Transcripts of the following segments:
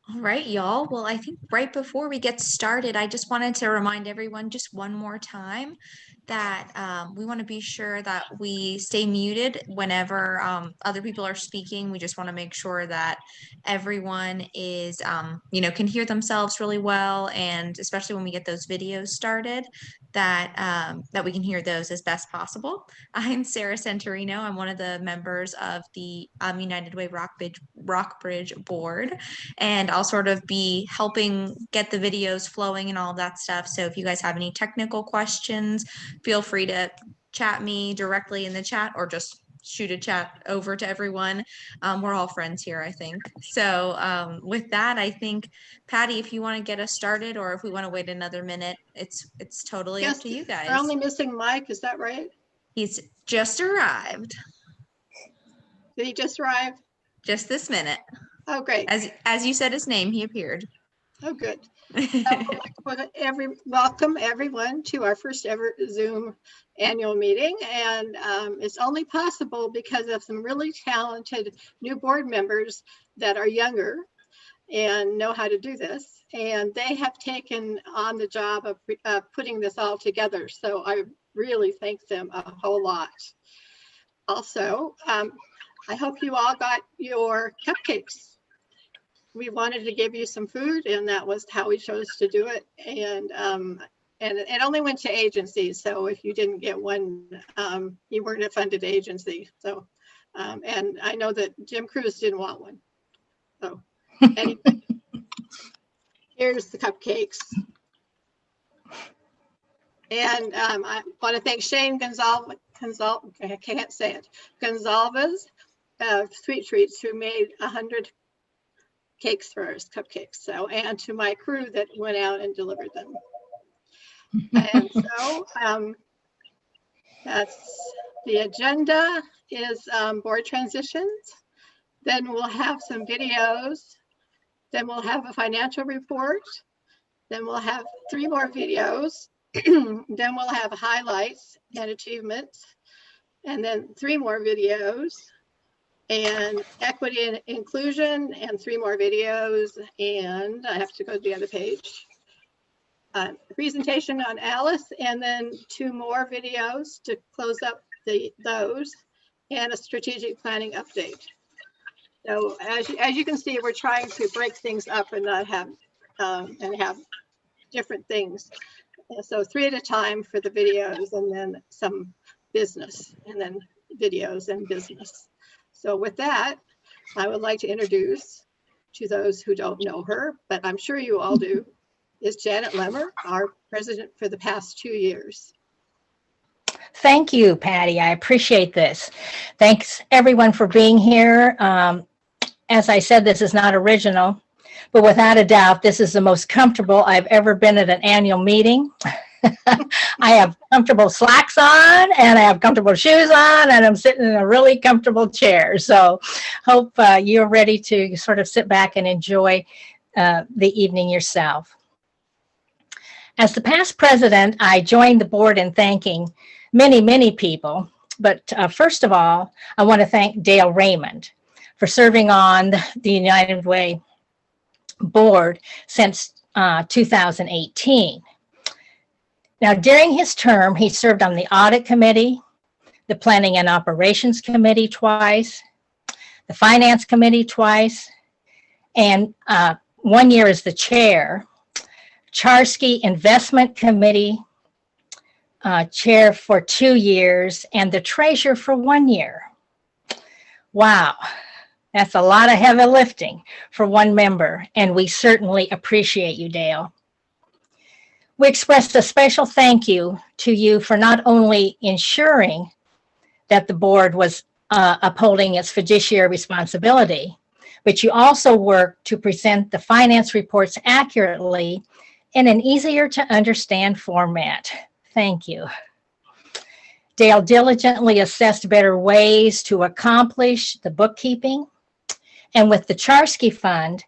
All right, y'all. Well, I think right before we get started, I just wanted to remind everyone just one more time that we want to be sure that we stay muted whenever other people are speaking. We just want to make sure that everyone is, can hear themselves really well, and especially when we get those videos started, that we can hear those as best possible. I'm Sarah Santorino. I'm one of the members of the United Way Rockbridge board, and I'll sort of be helping get the videos flowing and all of that stuff. So if you guys have any technical questions, feel free to chat me directly in the chat or just shoot a chat over to everyone. We're all friends here, I think. So with that, I think, Patty, if you want to get us started or if we want to wait another minute, it's totally up to you guys. We're only missing Mike, is that right? He's just arrived. Did he just arrive? Just this minute. Oh, great. As you said his name, he appeared. Oh, good. Welcome everyone to our first ever Zoom annual meeting. And it's only possible because of some really talented new board members that are younger and know how to do this. And they have taken on the job of putting this all together. So I really thank them a whole lot. Also, I hope you all got your cupcakes. We wanted to give you some food, and that was how we chose to do it. And it only went to agencies. So if you didn't get one, you weren't a funded agency. So, and I know that Jim Cruz didn't want one. So anyway, here's the cupcakes. And I want to thank Shane Gonzalez, I can't say it, Gonzalez of Sweet Treats, who made 100 cakes for us, cupcakes. So, and to my crew that went out and delivered them. And so that's the agenda is board transitions. Then we'll have some videos. Then we'll have a financial report. Then we'll have 3 more videos. Then we'll have highlights and achievements. And then 3 more videos. And equity and inclusion, and 3 more videos. And I have to go to the other page. Presentation on Alice, and then 2 more videos to close up those, and a strategic planning update. So as you can see, we're trying to break things up and not have have different things. So 3 at a time for the videos, and then some business, and then videos and business. So with that, I would like to introduce, to those who don't know her, but I'm sure you all do, is Janet Lemmer, our president for the past 2 years. Thank you, Patty. I appreciate this. Thanks everyone for being here. As I said, this is not original, but without a doubt, this is the most comfortable I've ever been at an annual meeting. I have comfortable slacks on, and I have comfortable shoes on, and I'm sitting in a really comfortable chair. So hope you're ready to sort of sit back and enjoy the evening yourself. As the past president, I joined the board in thanking many, many people. But first of all, I want to thank Dale Raymond for serving on the United Way board since 2018. Now, during his term, he served on the Audit Committee, the Planning and Operations Committee twice, the Finance Committee twice, and 1 year as the chair, Charsky Investment Committee chair for 2 years, and the treasurer for 1 year. Wow, that's a lot of heavy lifting for one member, and we certainly appreciate you, Dale. We expressed a special thank you to you for not only ensuring that the board was upholding its fiduciary responsibility, but you also worked to present the finance reports accurately in an easier to understand format. Thank you. Dale diligently assessed better ways to accomplish the bookkeeping, and with the Charsky Fund,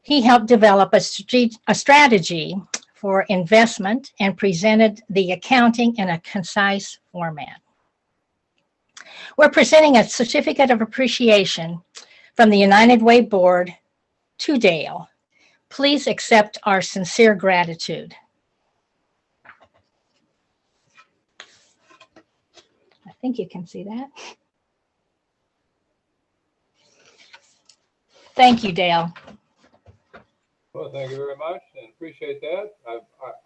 he helped develop a strategy for investment and presented the accounting in a concise format. We're presenting a certificate of appreciation from the United Way Board to Dale Please accept our sincere gratitude. I think you can see that. Thank you, Dale. Well, thank you very much and appreciate that. I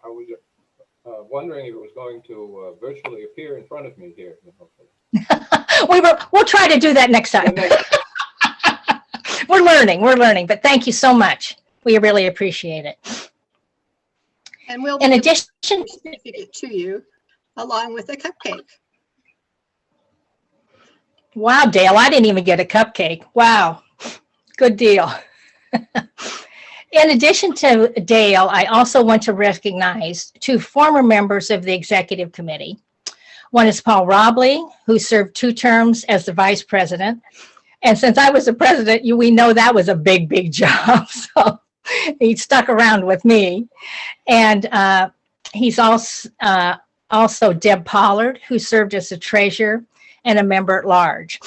was wondering if it was going to virtually appear in front of me here. We'll try to do that next time. We're learning, but thank you so much. We really appreciate it. And we'll In addition, certificate to you along with a cupcake. Wow, Dale, I didn't even get a cupcake. Wow, good deal. In addition to Dale, I also want to recognize two former members of the executive committee. One is Paul Robley, who served 2 terms as the vice president. And since I was the president, we know that was a big, big job. So he stuck around with me. And he's also Deb Pollard, who served as the treasurer and a member at large.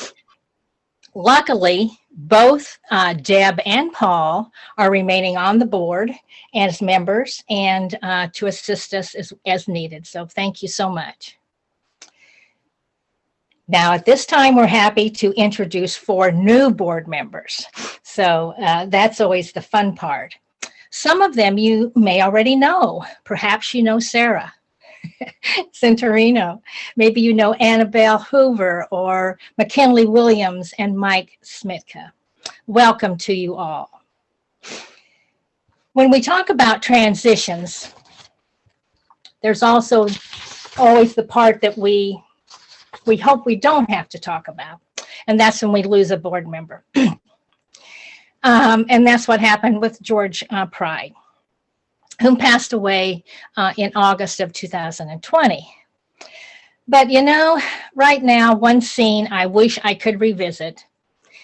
Luckily, both Deb and Paul are remaining on the board as members and to assist us as needed. So thank you so much. Now, at this time, we're happy to introduce 4 new board members. So that's always the fun part. Some of them you may already know. Perhaps you know Sarah Centurino. Maybe you know Annabelle Hoover or McKinley Williams and Mike Smitka. Welcome to you all. When we talk about transitions, there's also always the part that we hope we don't have to talk about, and that's when we lose a board member. And that's what happened with George Pride, who passed away in August of 2020. But you know, right now, one scene I wish I could revisit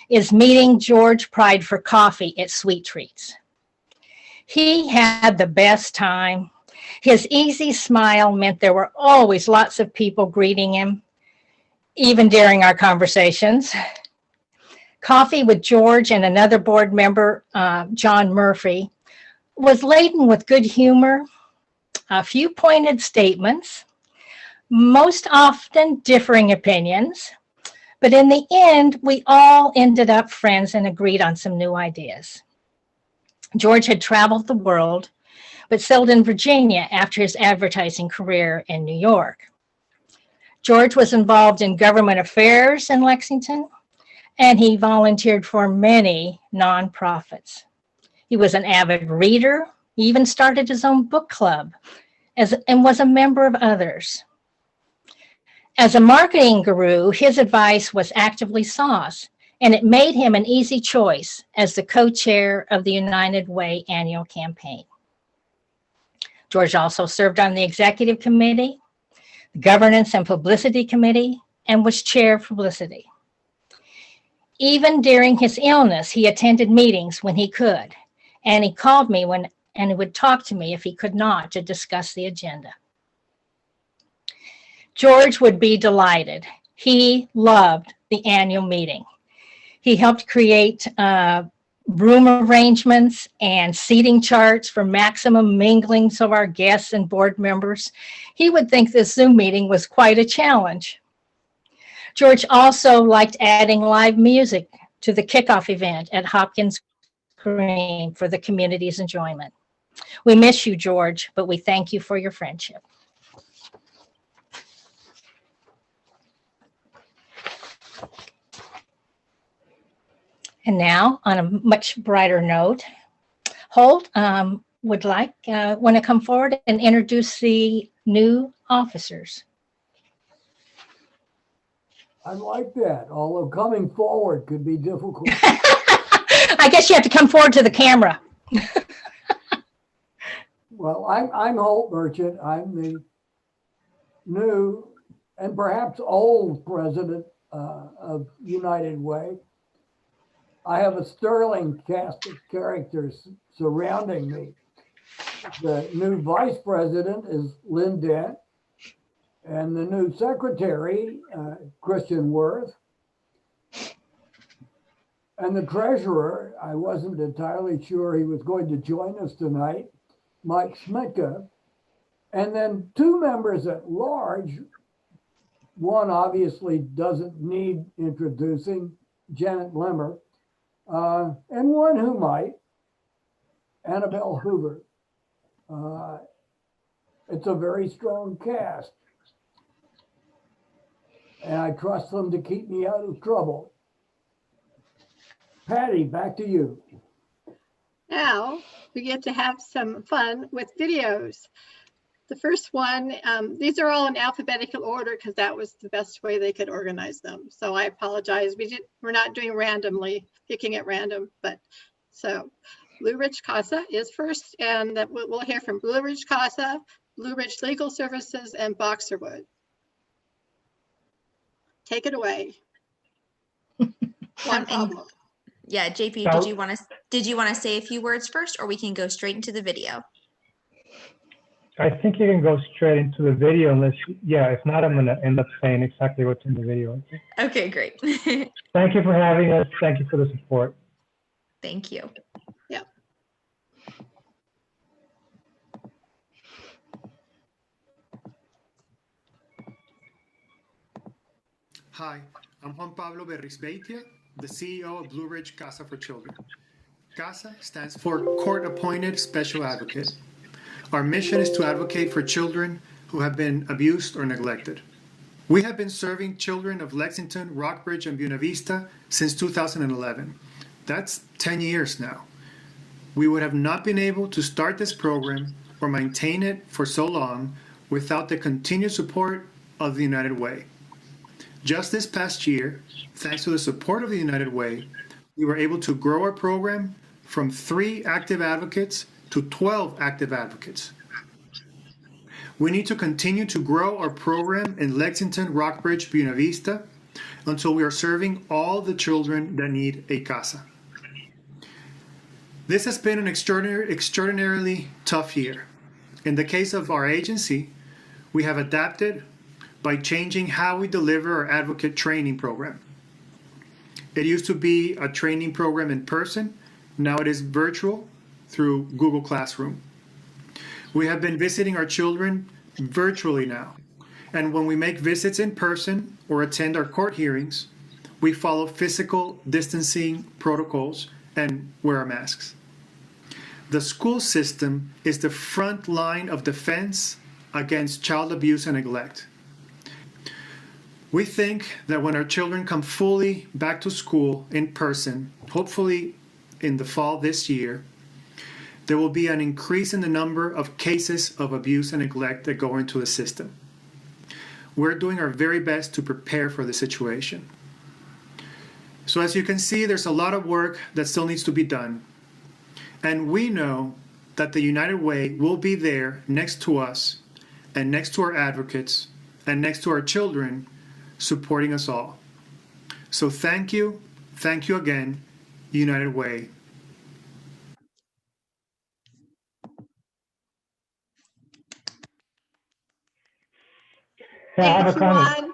is meeting George Pride for coffee at Sweet Treats. He had the best time. His easy smile meant there were always lots of people greeting him, even during our conversations. Coffee with George and another board member, John Murphy, was laden with good humor, a few pointed statements, most often differing opinions, but in the end, we all ended up friends and agreed on some new ideas. George had traveled the world, but settled in Virginia after his advertising career in New York. George was involved in government affairs in Lexington, and he volunteered for many nonprofits. He was an avid reader. He even started his own book club and was a member of others. As a marketing guru, his advice was actively sought, and it made him an easy choice as the co-chair of the United Way annual campaign. George also served on the executive committee, the governance and publicity committee, and was chair of publicity. Even during his illness, he attended meetings when he could, and he called me and he would talk to me if he could not to discuss the agenda. George would be delighted. He loved the annual meeting. He helped create room arrangements and seating charts for maximum minglings of our guests and board members. He would think this Zoom meeting was quite a challenge. George also liked adding live music to the kickoff event at Hopkins Green for the community's enjoyment. We miss you, George, but we thank you for your friendship. And now, on a much brighter note, Holt would want to come forward and introduce the new officers. I like that, although coming forward could be difficult. I guess you have to come forward to the camera. Well, I'm Holt Merchant. I'm the new and perhaps old president of United Way. I have a sterling cast of characters surrounding me. The new vice president is Lynn Dent, and the new secretary, Christian Worth. And the treasurer, I wasn't entirely sure he was going to join us tonight, Mike Smitka. And then two members at large. One obviously doesn't need introducing, Janet Limmer, and one who might, Annabelle Hoover. It's a very strong cast. And I trust them to keep me out of trouble. Patty, back to you. Now we get to have some fun with videos. The first one, these are all in alphabetical order because that was the best way they could organize them. So I apologize. We're not doing randomly, picking at random, but so Blue Ridge CASA is first, and that we'll hear from Blue Ridge CASA, Blue Ridge Legal Services, and Boxerwood. Take it away. Juan Pablo. Yeah, JP, did you want to say a few words first, or we can go straight into the video? I think you can go straight into the video unless, if not, I'm going to end up saying exactly what's in the video. Okay, great. Thank you for having us. Thank you for the support. Thank you. Yeah. Hi, I'm Juan Pablo Berrisbeitia, the CEO of Blue Ridge CASA for Children. CASA stands for Court-Appointed Special Advocate. Our mission is to advocate for children who have been abused or neglected. We have been serving children of Lexington, Rockbridge, and Buena Vista since 2011. That's 10 years now. We would have not been able to start this program or maintain it for so long without the continued support of the United Way. Just this past year, thanks to the support of the United Way, we were able to grow our program from 3 active advocates to 12 active advocates. We need to continue to grow our program in Lexington, Rockbridge, Buena Vista until we are serving all the children that need a CASA. This has been an extraordinarily tough year. In the case of our agency, we have adapted by changing how we deliver our advocate training program. It used to be a training program in person. Now it is virtual through Google Classroom. We have been visiting our children virtually now. And when we make visits in person or attend our court hearings, we follow physical distancing protocols and wear our masks. The school system is the front line of defense against child abuse and neglect. We think that when our children come fully back to school in person, hopefully in the fall this year, there will be an increase in the number of cases of abuse and neglect that go into the system. We're doing our very best to prepare for the situation. So as you can see, there's a lot of work that still needs to be done. And we know that the United Way will be there next to us and next to our advocates and next to our children, supporting us all. So thank you again, United Way. Yeah, I have a Thank you, comment. Juan.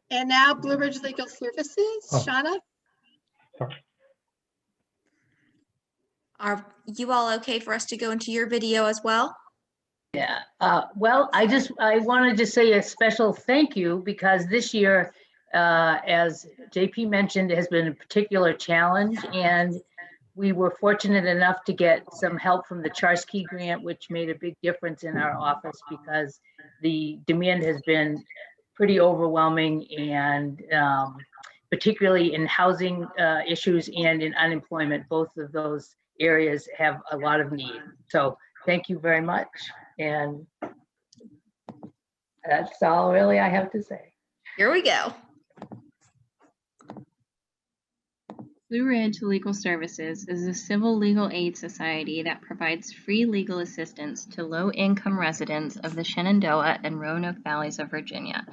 And now Blue Ridge Legal Services, Oh. Shauna. Sorry. Are you all okay for us to go into your video as well? Yeah, well, I wanted to say a special thank you because this year, as JP mentioned, has been a particular challenge, and we were fortunate enough to get some help from the Charsky grant, which made a big difference in our office because the demand has been pretty overwhelming, and particularly in housing issues and in unemployment, both of those areas have a lot of need. So thank you very much. And that's all really I have to say. Here we go. Blue Ridge Legal Services is a civil legal aid society that provides free legal assistance to low-income residents of the Shenandoah and Roanoke Valleys of Virginia.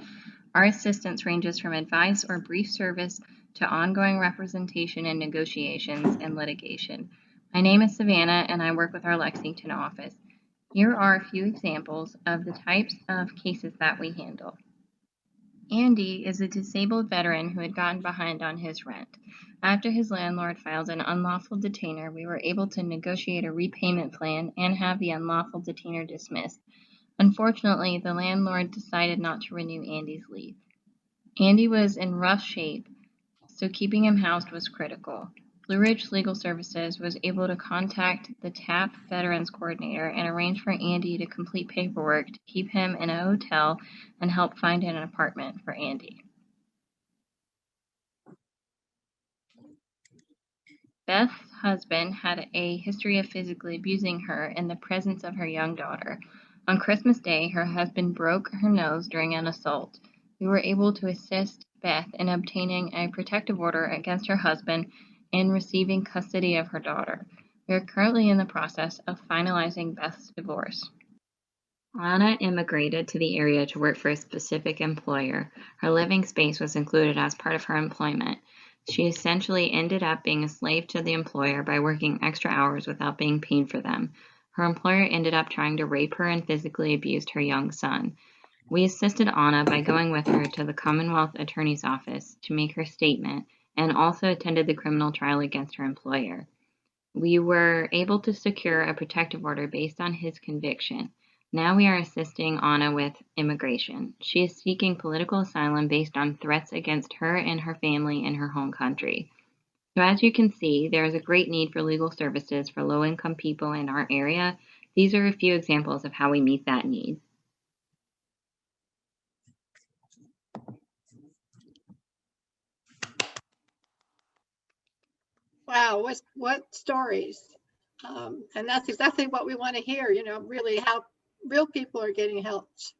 Our assistance ranges from advice or brief service to ongoing representation in negotiations and litigation. My name is Savannah, and I work with our Lexington office. Here are a few examples of the types of cases that we handle. Andy is a disabled veteran who had gotten behind on his rent. After his landlord filed an unlawful detainer, we were able to negotiate a repayment plan and have the unlawful detainer dismissed. Unfortunately, the landlord decided not to renew Andy's lease. Andy was in rough shape, so keeping him housed was critical. Blue Ridge Legal Services was able to contact the TAP Veterans Coordinator and arrange for Andy to complete paperwork to keep him in a hotel and help find an apartment for Andy. Beth's husband had a history of physically abusing her in the presence of her young daughter. On Christmas Day, her husband broke her nose during an assault. We were able to assist Beth in obtaining a protective order against her husband and receiving custody of her daughter. We are currently in the process of finalizing Beth's divorce. Anna immigrated to the area to work for a specific employer. Her living space was included as part of her employment. She essentially ended up being a slave to the employer by working extra hours without being paid for them. Her employer ended up trying to rape her and physically abused her young son. We assisted Anna by going with her to the Commonwealth Attorney's Office to make her statement and also attended the criminal trial against her employer. We were able to secure a protective order based on his conviction. Now we are assisting Anna with immigration. She is seeking political asylum based on threats against her and her family in her home country. So as you can see, there is a great need for legal services for low-income people in our area. These are a few examples of how we meet that need. Wow, what stories. And that's exactly what we want to hear, you know, really how real people are getting helped.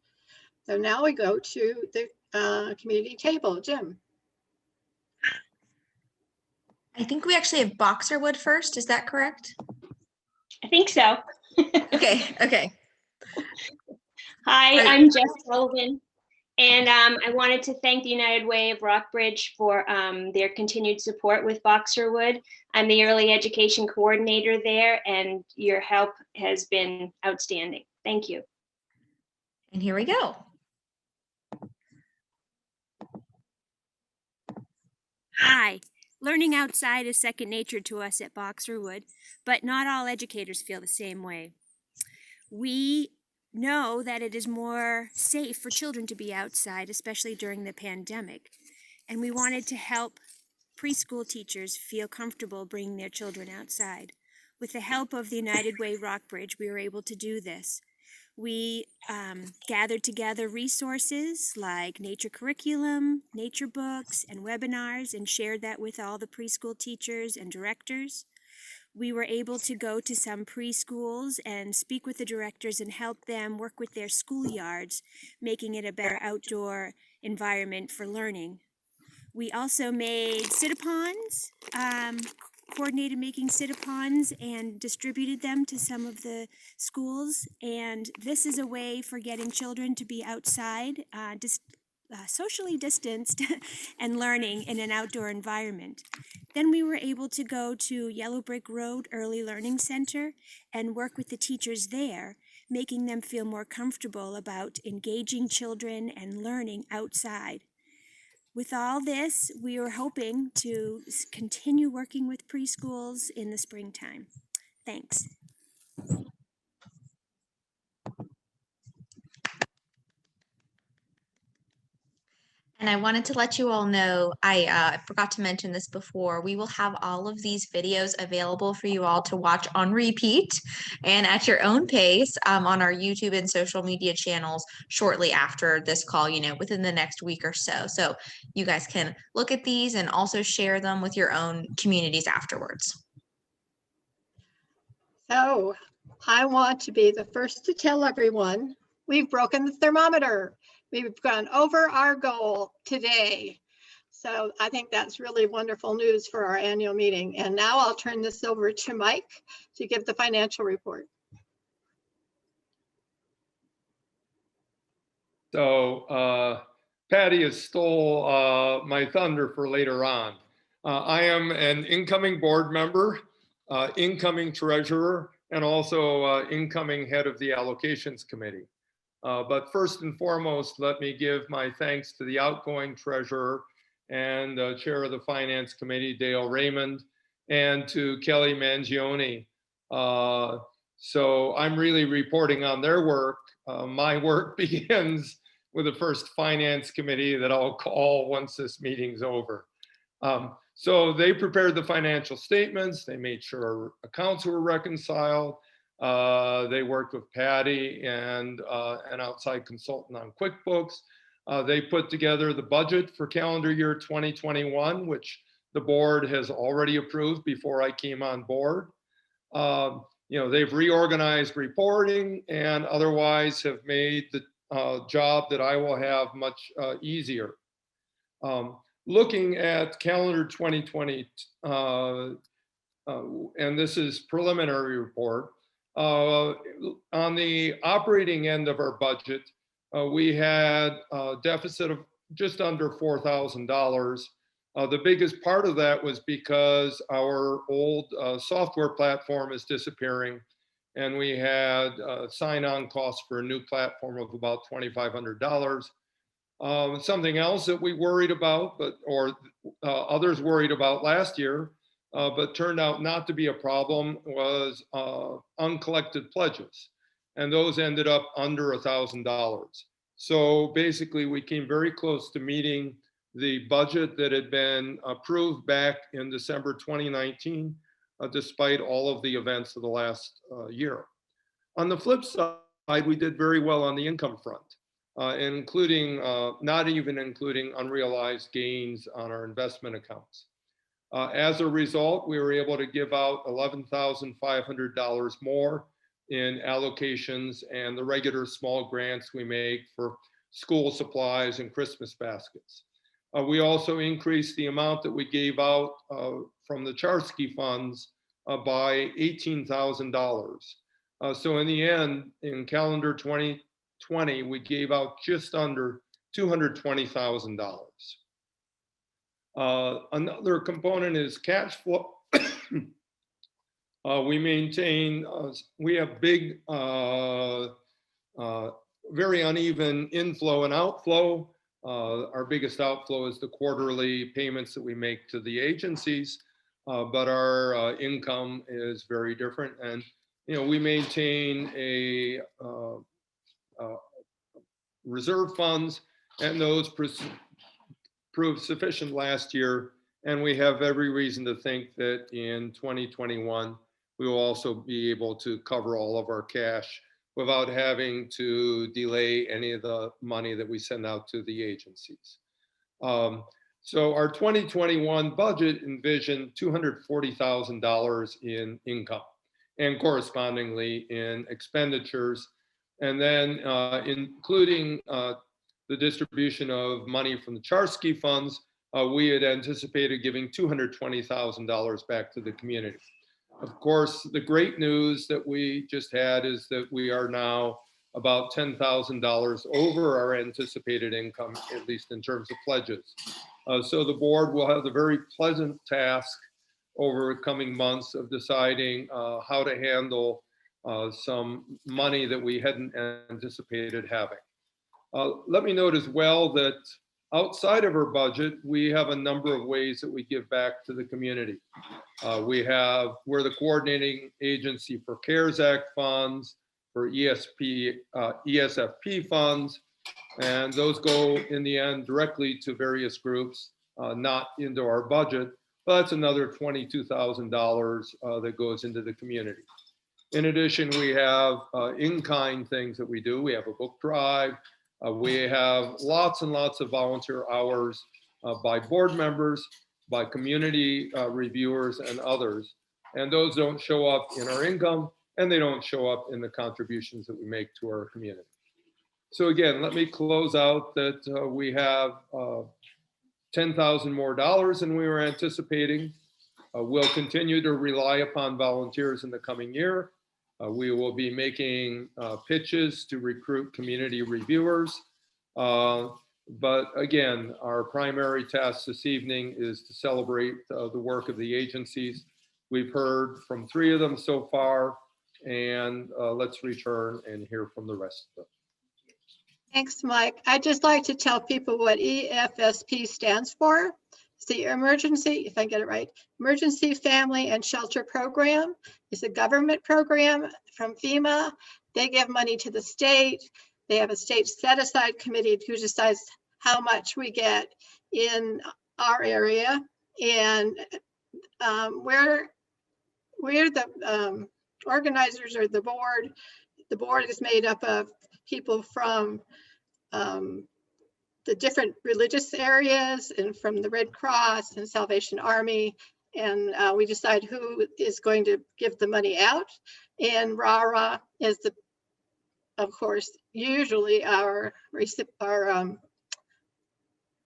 So now we go to the community table. Jim. I think we actually have Boxerwood first. Is that correct? I think so. Okay. Hi, Right. I'm Jess Sullivan, and I wanted to thank the United Way of Rockbridge for their continued support with Boxerwood. I'm the early education coordinator there, and your help has been outstanding. Thank you. And here we go. Hi. Learning outside is second nature to us at Boxerwood, but not all educators feel the same way. We know that it is more safe for children to be outside, especially during the pandemic, and we wanted to help preschool teachers feel comfortable bringing their children outside. With the help of the United Way Rockbridge, we were able to do this. We gathered together resources like nature curriculum, nature books, and webinars, and shared that with all the preschool teachers and directors. We were able to go to some preschools and speak with the directors and help them work with their schoolyards, making it a better outdoor environment for learning. We also made sit-a-pons, coordinated making sit-a-pons and distributed them to some of the schools. And this is a way for getting children to be outside, socially distanced and learning in an outdoor environment. Then we were able to go to Yellow Brick Road Early Learning Center and work with the teachers there, making them feel more comfortable about engaging children and learning outside. With all this, we are hoping to continue working with preschools in the springtime. Thanks. And I wanted to let you all know, I forgot to mention this before, we will have all of these videos available for you all to watch on repeat and at your own pace on our YouTube and social media channels shortly after this call, you know, within the next week or so. So you guys can look at these and also share them with your own communities afterwards. So I want to be the first to tell everyone we've broken the thermometer. We've gone over our goal today. So I think that's really wonderful news for our annual meeting. And now I'll turn this over to Mike to give the financial report. So Patty has stole my thunder for later on. I am an incoming board member, incoming treasurer, and also incoming head of the allocations committee. But first and foremost, let me give my thanks to the outgoing treasurer and chair of the finance committee, Dale Raymond, and to Kelly Mangione. So I'm really reporting on their work. My work begins with the first finance committee that I'll call once this meeting's over. So they prepared the financial statements. They made sure accounts were reconciled. They worked with Patty and an outside consultant on QuickBooks. They put together the budget for calendar year 2021, which the board has already approved before I came on board. They've reorganized reporting and otherwise have made the job that I will have much easier. Looking at calendar 2020, and this is preliminary report, on the operating end of our budget, we had a deficit of just under $4,000. The biggest part of that was because our old software platform is disappearing, and we had sign-on costs for a new platform of about $2,500. Something else that we worried about, or others worried about last year, but turned out not to be a problem, was uncollected pledges. And those ended up under $1,000. So basically we came very close to meeting the budget that had been approved back in December 2019, despite all of the events of the last year. On the flip side, we did very well on the income front, including, not even including unrealized gains on our investment accounts. As a result, we were able to give out $11,500 more in allocations and the regular small grants we make for school supplies and Christmas baskets. We also increased the amount that we gave out from the Charsky funds by $18,000. So in the end, in calendar 2020, we gave out just under $220,000. Another component is cash flow. We maintain, we have big, very uneven inflow and outflow. Our biggest outflow is the quarterly payments that we make to the agencies, but our income is very different. And, we maintain a reserve funds, and those proved sufficient last year. And we have every reason to think that in 2021, we will also be able to cover all of our cash without having to delay any of the money that we send out to the agencies. So our 2021 budget envisioned $240,000 in income and correspondingly in expenditures. And then including the distribution of money from the Charsky funds, we had anticipated giving $220,000 back to the community. Of course, the great news that we just had is that we are now about $10,000 over our anticipated income, at least in terms of pledges. So the board will have the very pleasant task over coming months of deciding how to handle some money that we hadn't anticipated having. Let me note as well that outside of our budget, we have a number of ways that we give back to the community. We're the coordinating agency for CARES Act funds, for ESFP funds, and those go in the end directly to various groups, not into our budget, but that's another $22,000 that goes into the community. In addition, we have in-kind things that we do. We have a book drive. We have lots and lots of volunteer hours by board members, by community reviewers and others. And those don't show up in our income, and they don't show up in the contributions that we make to our community. So again, let me close out that we have $10,000 more than we were anticipating. We'll continue to rely upon volunteers in the coming year. We will be making pitches to recruit community reviewers. But again, our primary task this evening is to celebrate the work of the agencies. We've heard from 3 of them so far, and let's return and hear from the rest of them. Thanks, Mike. I'd just like to tell people what EFSP stands for. It's the Emergency, if I get it right, Emergency Family and Shelter Program. It's a government program from FEMA. They give money to the state. They have a state set-aside committee who decides how much we get in our area. And we're the organizers or the board. The board is made up of people from the different religious areas and from the Red Cross and Salvation Army. And we decide who is going to give the money out. And RARA is of course, usually our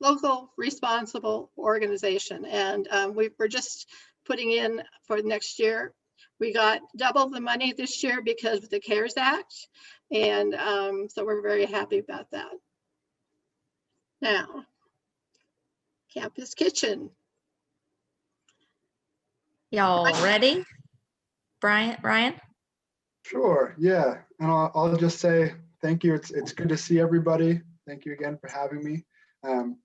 local responsible organization. And we're just putting in for next year. We got double the money this year because of the CARES Act. And so we're very happy about that. Now, Campus Kitchen. Y'all ready? Ryan? Sure, yeah. And I'll just say thank you. It's good to see everybody. Thank you again for having me.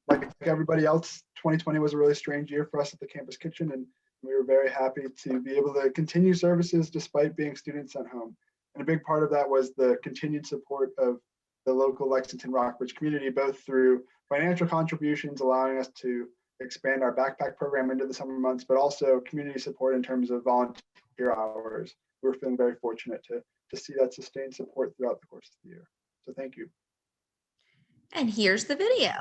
Like everybody else, 2020 was a really strange year for us at the Campus Kitchen, and we were very happy to be able to continue services despite being students at home. And a big part of that was the continued support of the local Lexington Rockbridge community, both through financial contributions, allowing us to expand our backpack program into the summer months, but also community support in terms of volunteer hours. We're feeling very fortunate to see that sustained support throughout the course of the year. So thank you. And here's the video.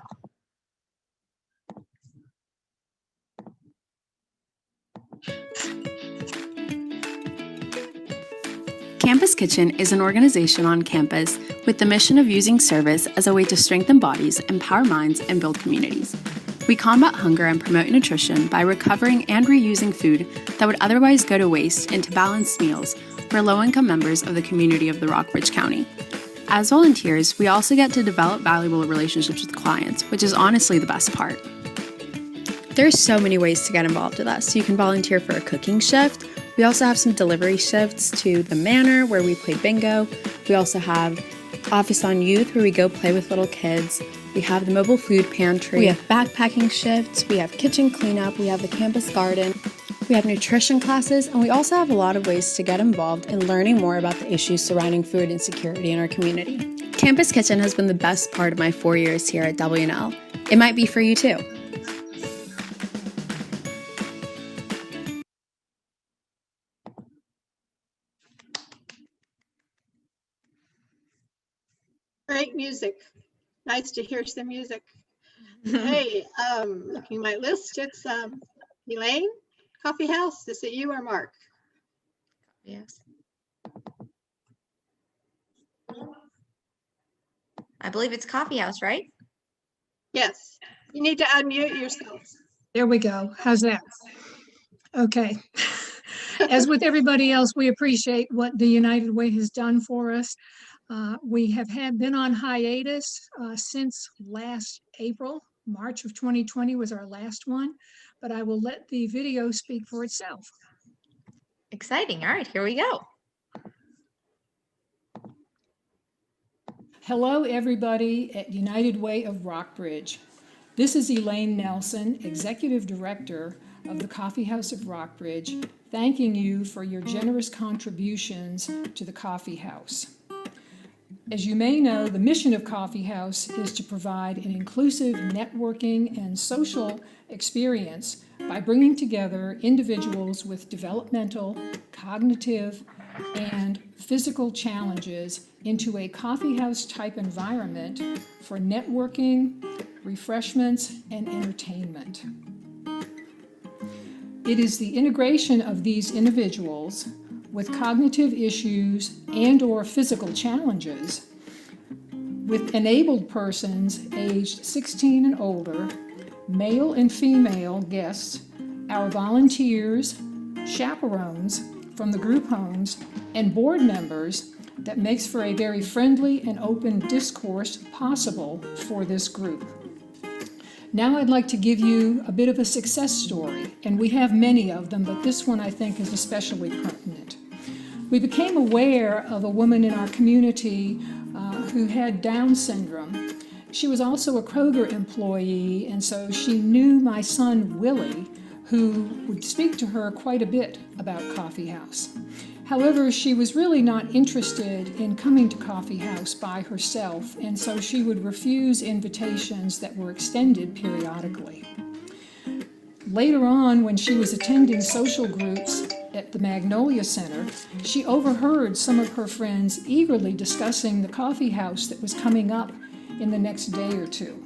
Campus Kitchen is an organization on campus with the mission of using service as a way to strengthen bodies, empower minds, and build communities. We combat hunger and promote nutrition by recovering and reusing food that would otherwise go to waste into balanced meals for low-income members of the community of the Rockbridge County. As volunteers, we also get to develop valuable relationships with clients, which is honestly the best part. There's so many ways to get involved with us. You can volunteer for a cooking shift. We also have some delivery shifts to the Manor where we play bingo. We also have Office on Youth where we go play with little kids. We have the mobile food pantry. We have backpacking shifts. We have kitchen cleanup. We have the campus garden. We have nutrition classes, and we also have a lot of ways to get involved in learning more about the issues surrounding food insecurity in our community. Campus Kitchen has been the best part of my 4 years here at W&L. It might be for you too. Great music. Nice to hear some music. Hey, looking at my list, it's Elaine, Coffee House. Is it you or Mark? Yes. I believe it's Coffee House, right? Yes. You need to unmute yourself. There we go. How's that? Okay. As with everybody else, we appreciate what the United Way has done for us. We have been on hiatus since last April. March of 2020 was our last one, but I will let the video speak for itself. Exciting. All right, here we go. Hello, everybody at United Way of Rockbridge. This is Elaine Nelson, Executive Director of the Coffee House of Rockbridge, thanking you for your generous contributions to the Coffee House. As you may know, the mission of Coffee House is to provide an inclusive networking and social experience by bringing together individuals with developmental, cognitive, and physical challenges into a coffee house type environment for networking, refreshments, and entertainment. It is the integration of these individuals with cognitive issues and/or physical challenges with enabled persons aged 16 and older, male and female guests, our volunteers, chaperones from the group homes, and board members that makes for a very friendly and open discourse possible for this group. Now I'd like to give you a bit of a success story, and we have many of them, but this one I think is especially pertinent. We became aware of a woman in our community who had Down syndrome. She was also a Kroger employee, and so she knew my son Willie, who would speak to her quite a bit about Coffee House. However, she was really not interested in coming to Coffee House by herself, and so she would refuse invitations that were extended periodically. Later on, when she was attending social groups at the Magnolia Center, she overheard some of her friends eagerly discussing the coffee house that was coming up in the next day or two.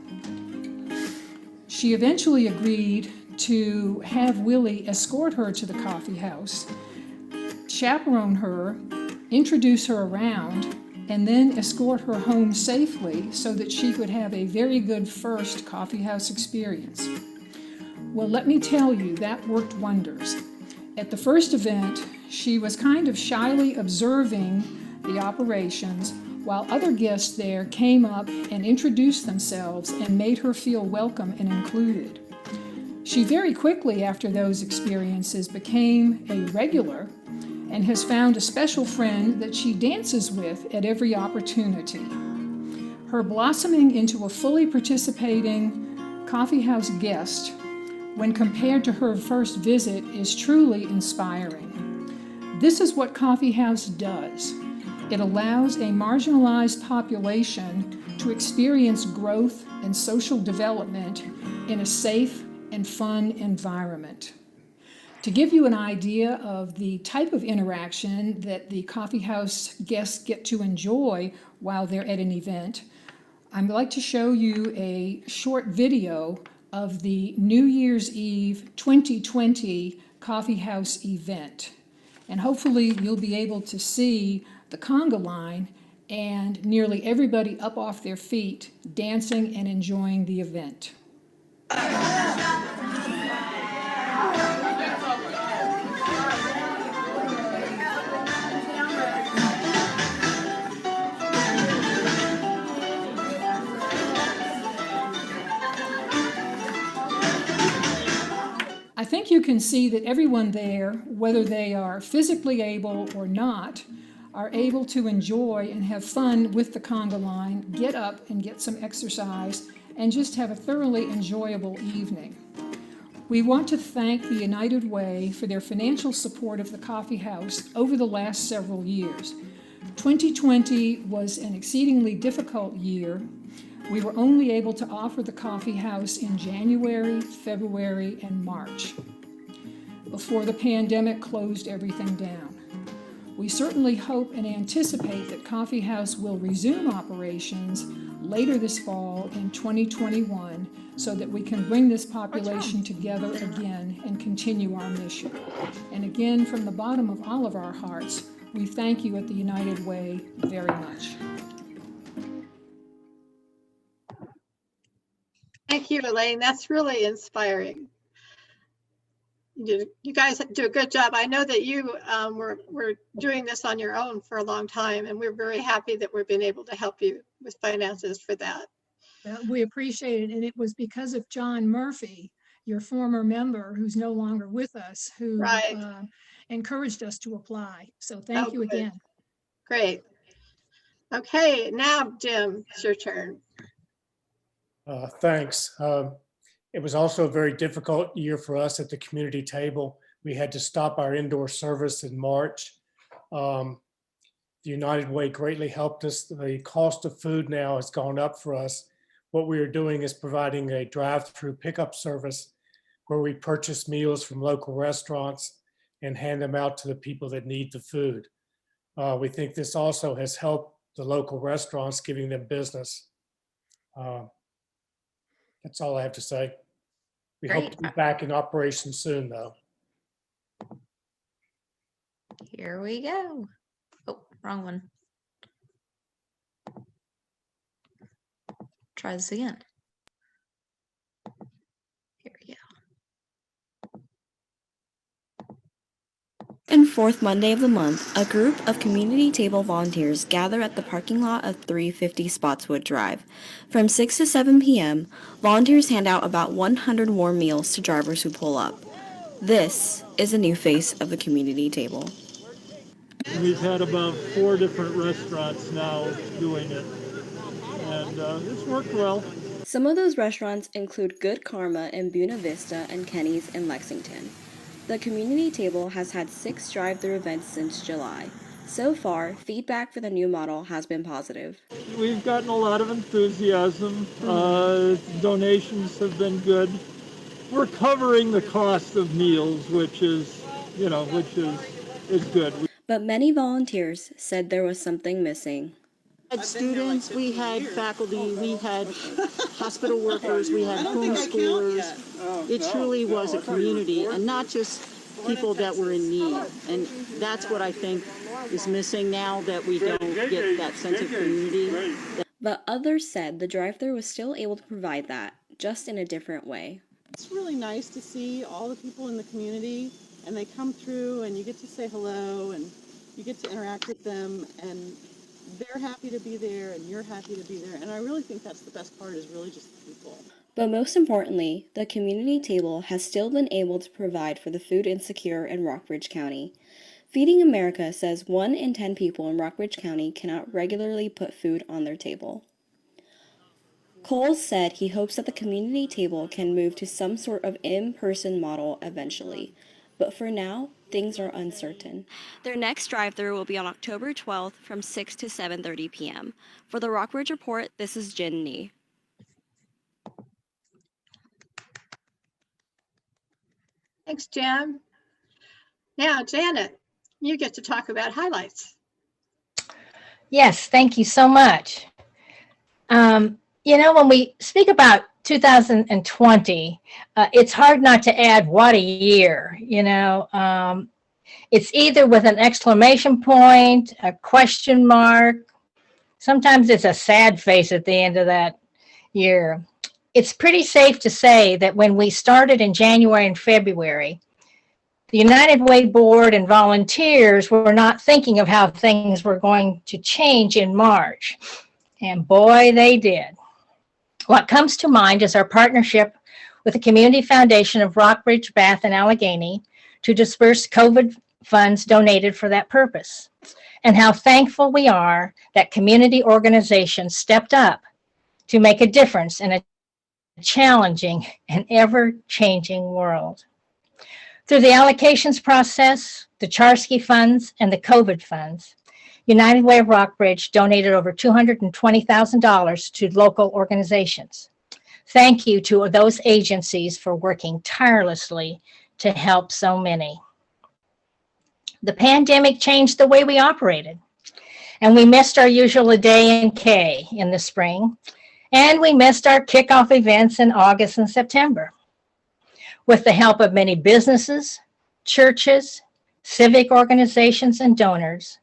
She eventually agreed to have Willie escort her to the coffee house, chaperone her, introduce her around, and then escort her home safely so that she could have a very good first coffee house experience. Well, let me tell you, that worked wonders. At the first event, she was kind of shyly observing the operations while other guests there came up and introduced themselves and made her feel welcome and included. She very quickly after those experiences became a regular and has found a special friend that she dances with at every opportunity. Her blossoming into a fully participating coffee house guest when compared to her first visit is truly inspiring. This is what Coffee House does. It allows a marginalized population to experience growth and social development in a safe and fun environment. To give you an idea of the type of interaction that the coffee house guests get to enjoy while they're at an event, I'd like to show you a short video of the New Year's Eve 2020 coffee house event. And hopefully you'll be able to see the conga line and nearly everybody up off their feet dancing and enjoying the event. I think you can see that everyone there, whether they are physically able or not, are able to enjoy and have fun with the conga line, get up and get some exercise, and just have a thoroughly enjoyable evening. We want to thank the United Way for their financial support of the coffee house over the last several years. 2020 was an exceedingly difficult year. We were only able to offer the coffee house in January, February, and March, before the pandemic closed everything down. We certainly hope and anticipate that Coffee House will resume operations later this fall in 2021 so that we can bring this population together again and continue our mission. And again, from the bottom of all of our hearts, we thank you at the United Way very much. Thank you, Elaine. That's really inspiring. You guys do a good job. I know that you were doing this on your own for a long time, and we're very happy that we've been able to help you with finances for that. We appreciate it, and it was because of John Murphy, your former member who's no longer with us, who encouraged us to apply. So thank you again. Great. Okay, now Jim, it's your turn. Thanks. It was also a very difficult year for us at the community table. We had to stop our indoor service in March. The United Way greatly helped us. The cost of food now has gone up for us. What we are doing is providing a drive-through pickup service where we purchase meals from local restaurants and hand them out to the people that need the food. We think this also has helped the local restaurants, giving them business. That's all I have to say. We hope to be back in operation soon, though. Here we go. Oh, wrong one. Try this again. Here we go. And fourth Monday of the month, a group of community table volunteers gather at the parking lot of 350 Spotswood Drive. From 6 to 7 p.m., volunteers hand out about 100 warm meals to drivers who pull up. This is a new face of the community table. We've had about 4 different restaurants now doing it. and it's worked well. Some of those restaurants include Good Karma in Buena Vista and Kenny's in Lexington. The community table has had 6 drive-through events since July. So far, feedback for the new model has been positive. We've gotten a lot of enthusiasm. Donations have been good. We're covering the cost of meals, which is good. But many volunteers said there was something missing. We had students, we had faculty, we had hospital workers, we had homeschoolers. It truly was a community, and not just people that were in need. And that's what I think is missing now, that we don't get that sense of community. But others said the drive-thru was still able to provide that, just in a different way. It's really nice to see all the people in the community, and they come through and you get to say hello and you get to interact with them, and they're happy to be there and you're happy to be there. And I really think that's the best part, is really just the people. But most importantly, the community table has still been able to provide for the food insecure in Rockbridge County. Feeding America says 1 in 10 people in Rockbridge County cannot regularly put food on their table. Coles said he hopes that the community table can move to some sort of in-person model eventually. But for now, things are uncertain. Their next drive-thru will be on October 12th from 6 to 7:30 p.m. For the Rockbridge Report, this is Jen Nee. Thanks, Jen. Now, Janet, you get to talk about highlights. Yes, thank you so much. When we speak about 2020, it's hard not to add what a year, It's either with an exclamation point, a question mark. Sometimes it's a sad face at the end of that year. It's pretty safe to say that when we started in January and February, the United Way board and volunteers were not thinking of how things were going to change in March. And boy, they did. What comes to mind is our partnership with the Community Foundation of Rockbridge, Bath, and Allegheny to disperse COVID funds donated for that purpose, and how thankful we are that community organizations stepped up to make a difference in a challenging and ever-changing world. Through the allocations process, the Charsky funds, and the COVID funds, United Way of Rockbridge donated over $220,000 to local organizations. Thank you to those agencies for working tirelessly to help so many. The pandemic changed the way we operated, and we missed our usual day in K in the spring, and we missed our kickoff events in August and September. With the help of many businesses, churches, civic organizations, and donors,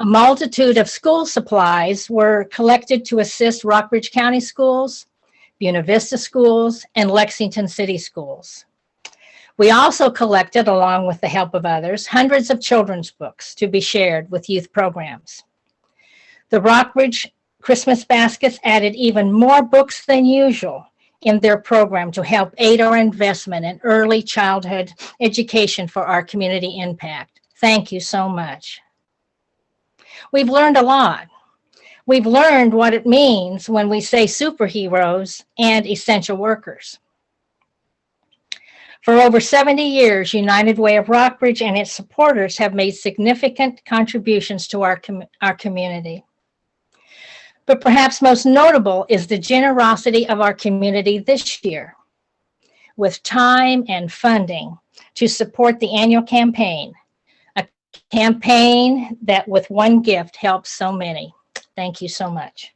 a multitude of school supplies were collected to assist Rockbridge County schools, Buena Vista schools, and Lexington City schools. We also collected, along with the help of others, hundreds of children's books to be shared with youth programs. The Rockbridge Christmas baskets added even more books than usual in their program to help aid our investment in early childhood education for our community impact. Thank you so much. We've learned a lot. We've learned what it means when we say superheroes and essential workers. For over 70 years, United Way of Rockbridge and its supporters have made significant contributions to our community. But perhaps most notable is the generosity of our community this year, with time and funding to support the annual campaign, a campaign that with one gift helps so many. Thank you so much.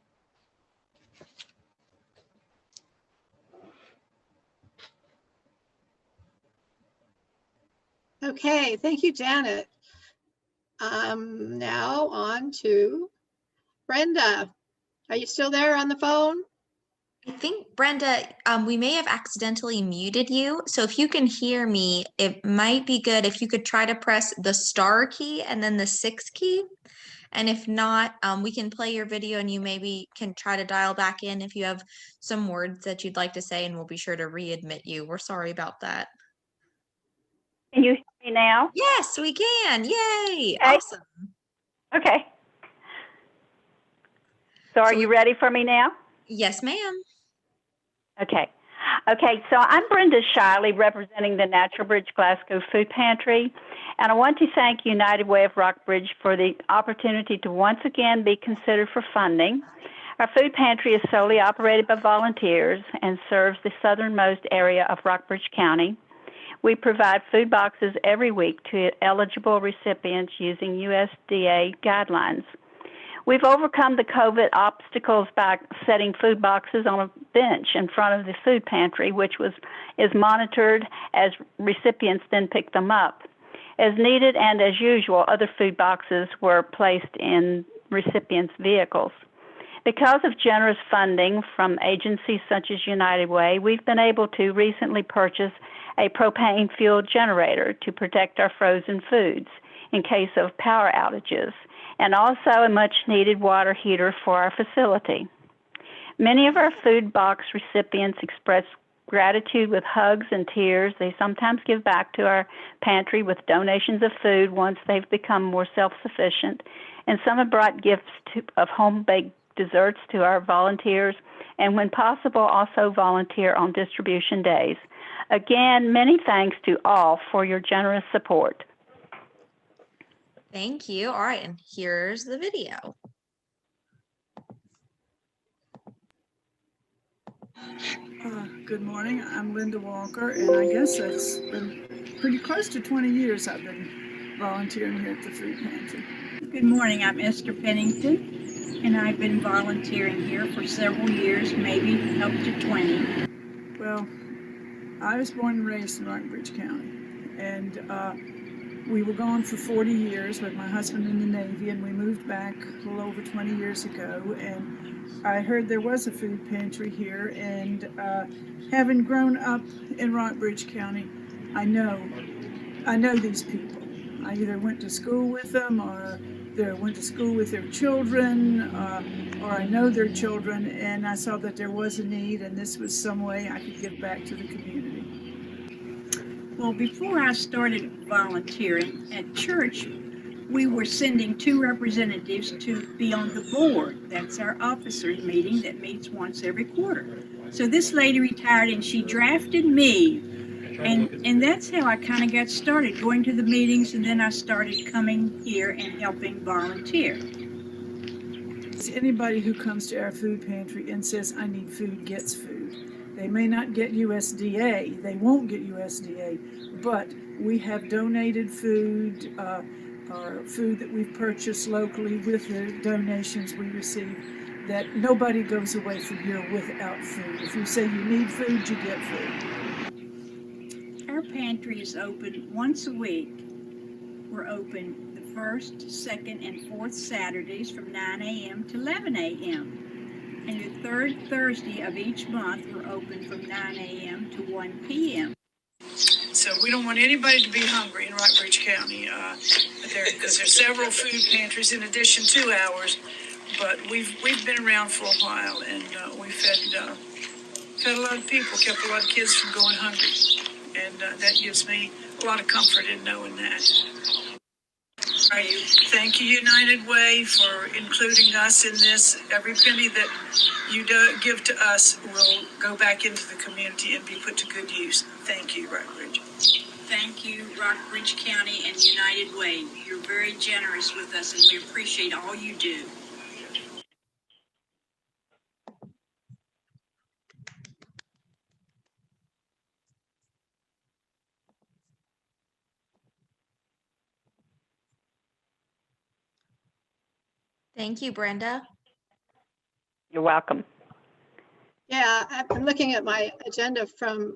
Okay, thank you, Janet. Now on to Brenda. Are you still there on the phone? I think, Brenda, we may have accidentally muted you. So if you can hear me, it might be good if you could try to press the star key and then the 6 key. And if not, we can play your video and you maybe can try to dial back in if you have some words that you'd like to say, and we'll be sure to readmit you. We're sorry about that. Can you hear me now? Yes, we can. Yay. Okay. Awesome. Okay. So are you ready for me now? Yes, ma'am. Okay. Okay, so I'm Brenda Shiley, representing the Natural Bridge Glasgow Food Pantry, and I want to thank United Way of Rockbridge for the opportunity to once again be considered for funding. Our food pantry is solely operated by volunteers and serves the southernmost area of Rockbridge County. We provide food boxes every week to eligible recipients using USDA guidelines. We've overcome the COVID obstacles by setting food boxes on a bench in front of the food pantry, which is monitored as recipients then pick them up. As needed and as usual, other food boxes were placed in recipients' vehicles. Because of generous funding from agencies such as United Way, we've been able to recently purchase a propane-fueled generator to protect our frozen foods in case of power outages, and also a much-needed water heater for our facility. Many of our food box recipients express gratitude with hugs and tears. They sometimes give back to our pantry with donations of food once they've become more self-sufficient, and some have brought gifts of home-baked desserts to our volunteers, and when possible, also volunteer on distribution days. Again, many thanks to all for your generous support. Thank you. All right, and here's the video. Good morning. I'm Linda Walker, and I guess it's been pretty close to 20 years I've been volunteering here at the food pantry. Good morning. I'm Esther Pennington, and I've been volunteering here for several years, maybe up to 20. Well, I was born and raised in Rockbridge County, and we were gone for 40 years with my husband in the Navy, and we moved back a little over 20 years ago, and I heard there was a food pantry here, and having grown up in Rockbridge County, I know these people. I either went to school with them, or they went to school with their children, or I know their children, and I saw that there was a need, and this was some way I could give back to the community. Well, before I started volunteering at church, we were sending 2 representatives to be on the board. That's our officers meeting that meets once every quarter. So this lady retired and she drafted me. And that's how I kind of got started, going to the meetings, and then I started coming here and helping volunteer. Anybody who comes to our food pantry and says, I need food, gets food. They may not get USDA, they won't get USDA, but we have donated food, or food that we've purchased locally with the donations we receive, that nobody goes away from here without food. If you say you need food, you get food. Our pantry is open once a week. We're open the 1st, 2nd, and 4th Saturdays from 9 a.m. to 11 a.m. And the 3rd Thursday of each month, we're open from 9 a.m. to 1 p.m. So we don't want anybody to be hungry in Rockbridge County, because there's several food pantries in addition to ours. But we've been around for a while, and we fed a lot of people, kept a lot of kids from going hungry, and that gives me a lot of comfort in knowing that. Thank you, United Way, for including us in this. Every penny that you give to us will go back into the community and be put to good use. Thank you, Rockbridge. Thank you, Rockbridge County and United Way. You're very generous with us, and we appreciate all you do. Thank you, Brenda. You're welcome. Yeah, I'm looking at my agenda from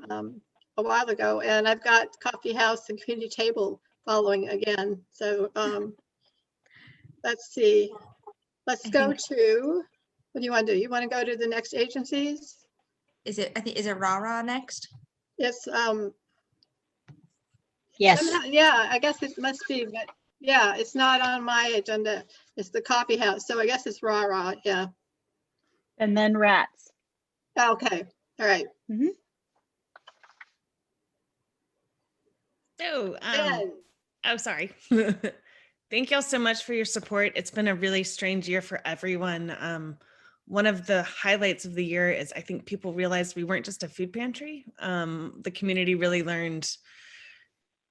a while ago, and I've got Coffee House and Community Table following again. So let's see. Let's go to, what do you want to do? You want to go to the next agencies? Is it RARA next? Yes. Yes. Yeah, I guess it must be, but yeah, it's not on my agenda. It's the Coffee House. So I guess it's RARA, yeah. And then rats. Okay, all right. Mm-hmm. So, sorry. Thank y'all so much for your support. It's been a really strange year for everyone. one of the highlights of the year is I think people realized we weren't just a food pantry. The community really learned,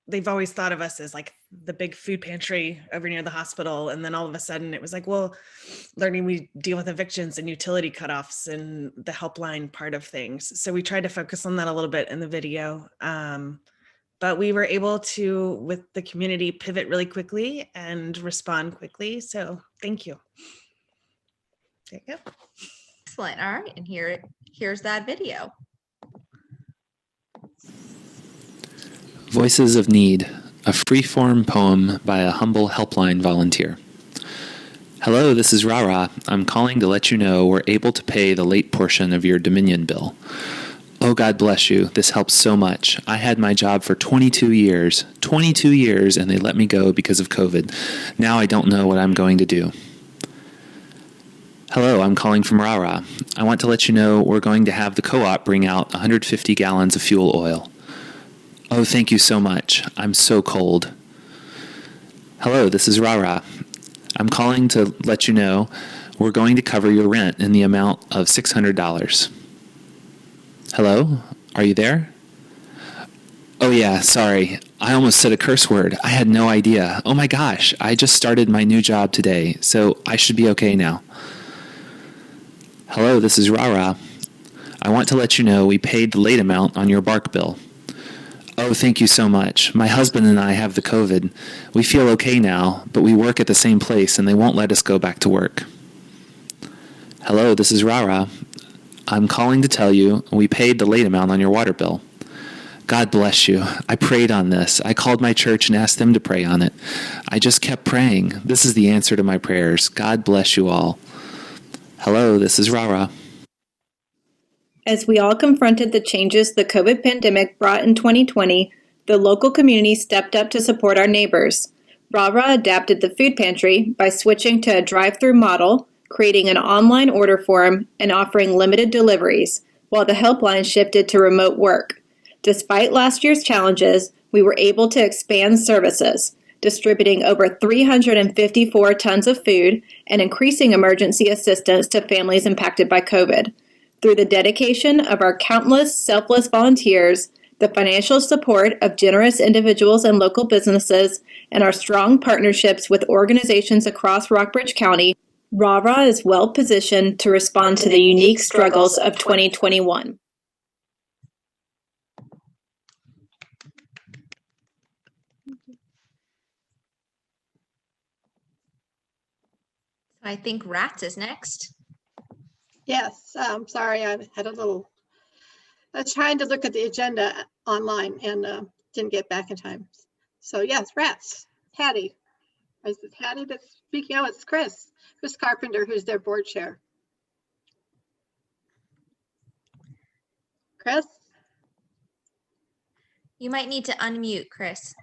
they've always thought of us as like the big food pantry over near the hospital. And then all of a sudden it was like, well, learning we deal with evictions and utility cutoffs and the helpline part of things. So we tried to focus on that a little bit in the video. But we were able to, with the community, pivot really quickly and respond quickly. So thank you. There you go. Excellent. All right. And here's that video. Voices of Need, a free-form poem by a humble helpline volunteer. Hello, this is Rara. I'm calling to let you know we're able to pay the late portion of your Dominion bill. Oh, God bless you. This helps so much. I had my job for 22 years, and they let me go because of COVID. Now I don't know what I'm going to do. Hello, I'm calling from Rara. I want to let you know we're going to have the co-op bring out 150 gallons of fuel oil. Oh, thank you so much. I'm so cold. Hello, this is Rara. I'm calling to let you know we're going to cover your rent in the amount of $600. Hello? Are you there? Oh yeah, sorry. I almost said a curse word. I had no idea. Oh my gosh, I just started my new job today, so I should be okay now. Hello, this is Rara. I want to let you know we paid the late amount on your bark bill. Oh, thank you so much. My husband and I have the COVID. We feel okay now, but we work at the same place and they won't let us go back to work. Hello, this is Rara. I'm calling to tell you we paid the late amount on your water bill. God bless you. I prayed on this. I called my church and asked them to pray on it. I just kept praying. This is the answer to my prayers. God bless you all. Hello, this is Rara. As we all confronted the changes the COVID pandemic brought in 2020, the local community stepped up to support our neighbors. Rara adapted the food pantry by switching to a drive-through model, creating an online order form, and offering limited deliveries, while the helpline shifted to remote work. Despite last year's challenges, we were able to expand services, distributing over 354 tons of food and increasing emergency assistance to families impacted by COVID. Through the dedication of our countless selfless volunteers, the financial support of generous individuals and local businesses, and our strong partnerships with organizations across Rockbridge County, Rara is well positioned to respond to the unique struggles of 2021. I think Rats is next. Yes, sorry, I was trying to look at the agenda online and didn't get back in time. So yes, Rats, Hattie. Is it Hattie that's speaking? Oh, it's Chris Carpenter, who's their board chair. Chris? You might need to unmute, Chris.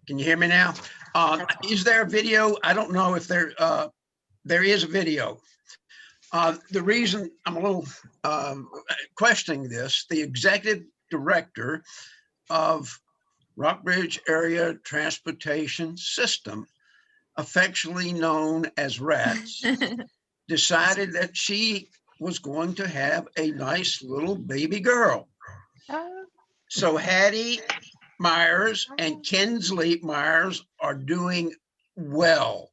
Can you hear me now? Is there a video? I don't know if there is a video. The reason I'm a little questioning this, the executive director of Rockbridge Area Transportation System, affectionately known as RATS, decided that she was going to have a nice little baby girl. So Hattie Myers and Kinsley Myers are doing well.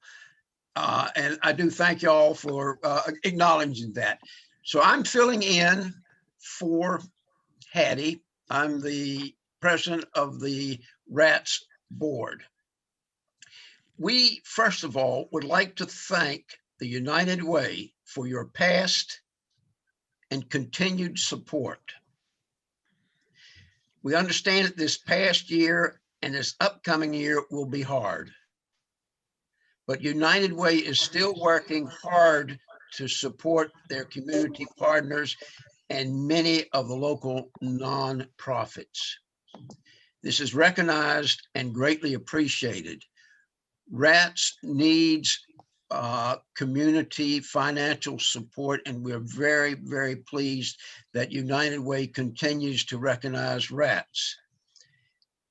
And I do thank y'all for acknowledging that. So I'm filling in for Hattie. I'm the president of the RATS board. We, first of all, would like to thank the United Way for your past and continued support. We understand that this past year and this upcoming year will be hard, but United Way is still working hard to support their community partners and many of the local nonprofits. This is recognized and greatly appreciated. RATS needs community financial support, and we're very, very pleased that United Way continues to recognize RATS.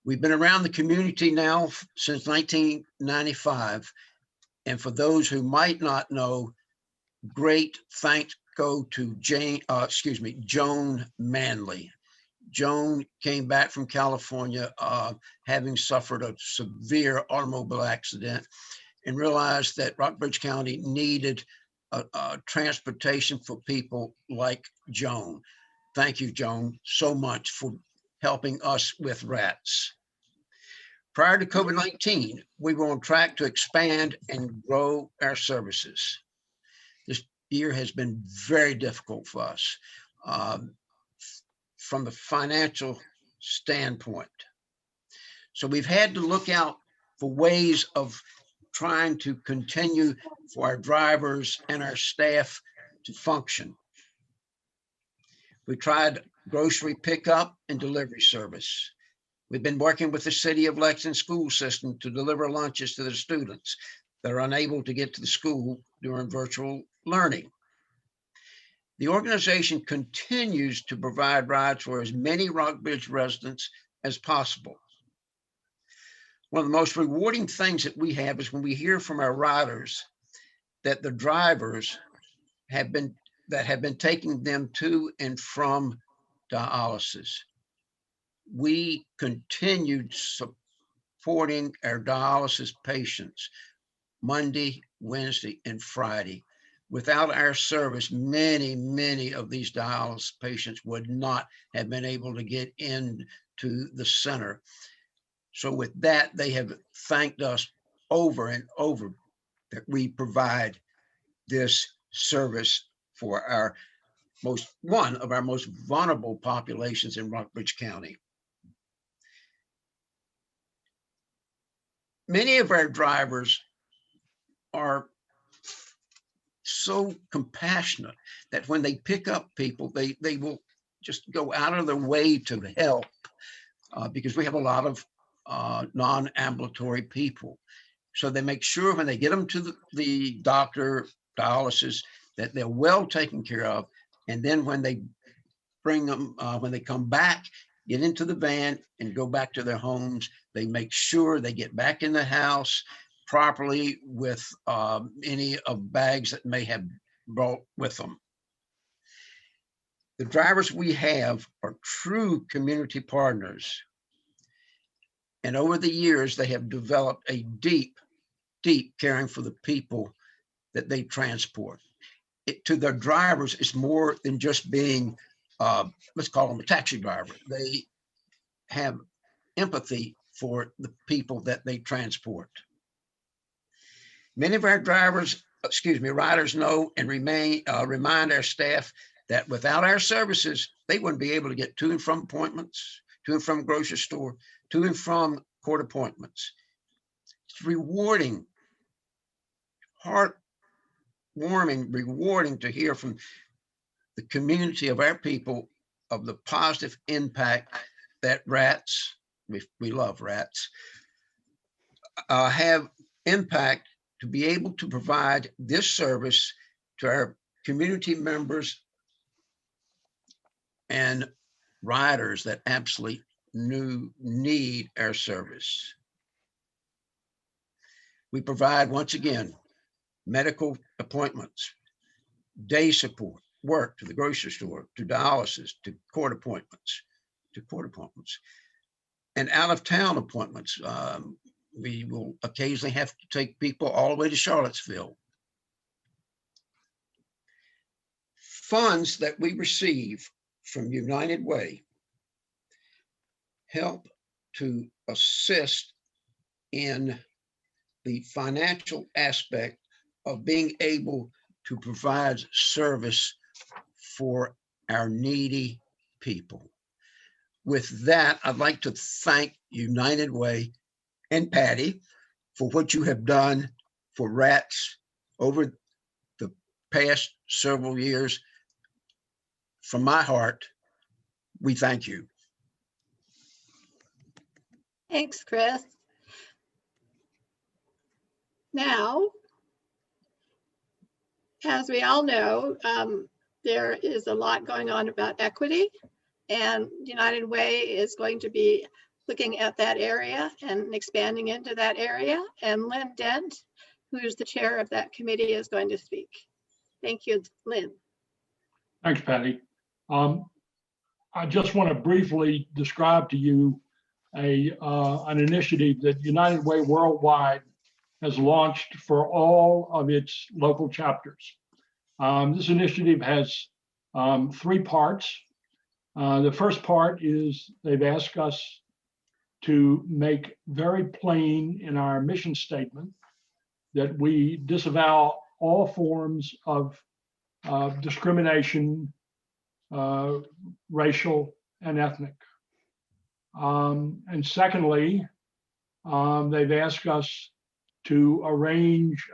We've been around the community now since 1995. And for those who might not know, great thanks go to Joan Manley. Joan came back from California, having suffered a severe automobile accident, and realized that Rockbridge County needed transportation for people like Joan. Thank you, Joan, so much for helping us with rats. Prior to COVID-19, we were on track to expand and grow our services. This year has been very difficult for us from the financial standpoint. So we've had to look out for ways of trying to continue for our drivers and our staff to function. We tried grocery pickup and delivery service. We've been working with the City of Lexington school system to deliver lunches to the students that are unable to get to the school during virtual learning. The organization continues to provide rides for as many Rockbridge residents as possible. One of the most rewarding things that we have is when we hear from our riders that the drivers have been taking them to and from dialysis. We continued supporting our dialysis patients Monday, Wednesday, and Friday. Without our service, many of these dialysis patients would not have been able to get into the center. So with that, they have thanked us over and over that we provide this service for one of our most vulnerable populations in Rockbridge County. Many of our drivers are so compassionate that when they pick up people, they will just go out of their way to help because we have a lot of non-ambulatory people. So they make sure when they get them to the doctor, dialysis, that they're well taken care of. And then when they bring them, when they come back, get into the van and go back to their homes, they make sure they get back in the house properly with any of bags that may have brought with them. The drivers we have are true community partners. And over the years, they have developed a deep caring for the people that they transport. To their drivers, it's more than just being, let's call them a taxi driver. They have empathy for the people that they transport. Many of our riders know and remind our staff that without our services, they wouldn't be able to get to and from appointments, to and from grocery store, to and from court appointments. It's rewarding, heartwarming, rewarding to hear from the community of our people of the positive impact that rats, we love rats, have impact to be able to provide this service to our community members and riders that absolutely need our service. We provide, once again, medical appointments, day support, work to the grocery store, to dialysis, to court appointments, and out of town appointments. We will occasionally have to take people all the way to Charlottesville. Funds that we receive from United Way help to assist in the financial aspect of being able to provide service for our needy people. With that, I'd like to thank United Way and Patty for what you have done for rats over the past several years. From my heart, we thank you. Thanks, Chris. Now, as we all know, there is a lot going on about equity, and United Way is going to be looking at that area and expanding into that area. And Lynn Dent, who is the chair of that committee, is going to speak. Thank you, Lynn. Thanks, Patty. I just want to briefly describe to you an initiative that United Way Worldwide has launched for all of its local chapters. This initiative has 3 parts. The first part is they've asked us to make very plain in our mission statement that we disavow all forms of discrimination, racial and ethnic. And secondly, they've asked us to arrange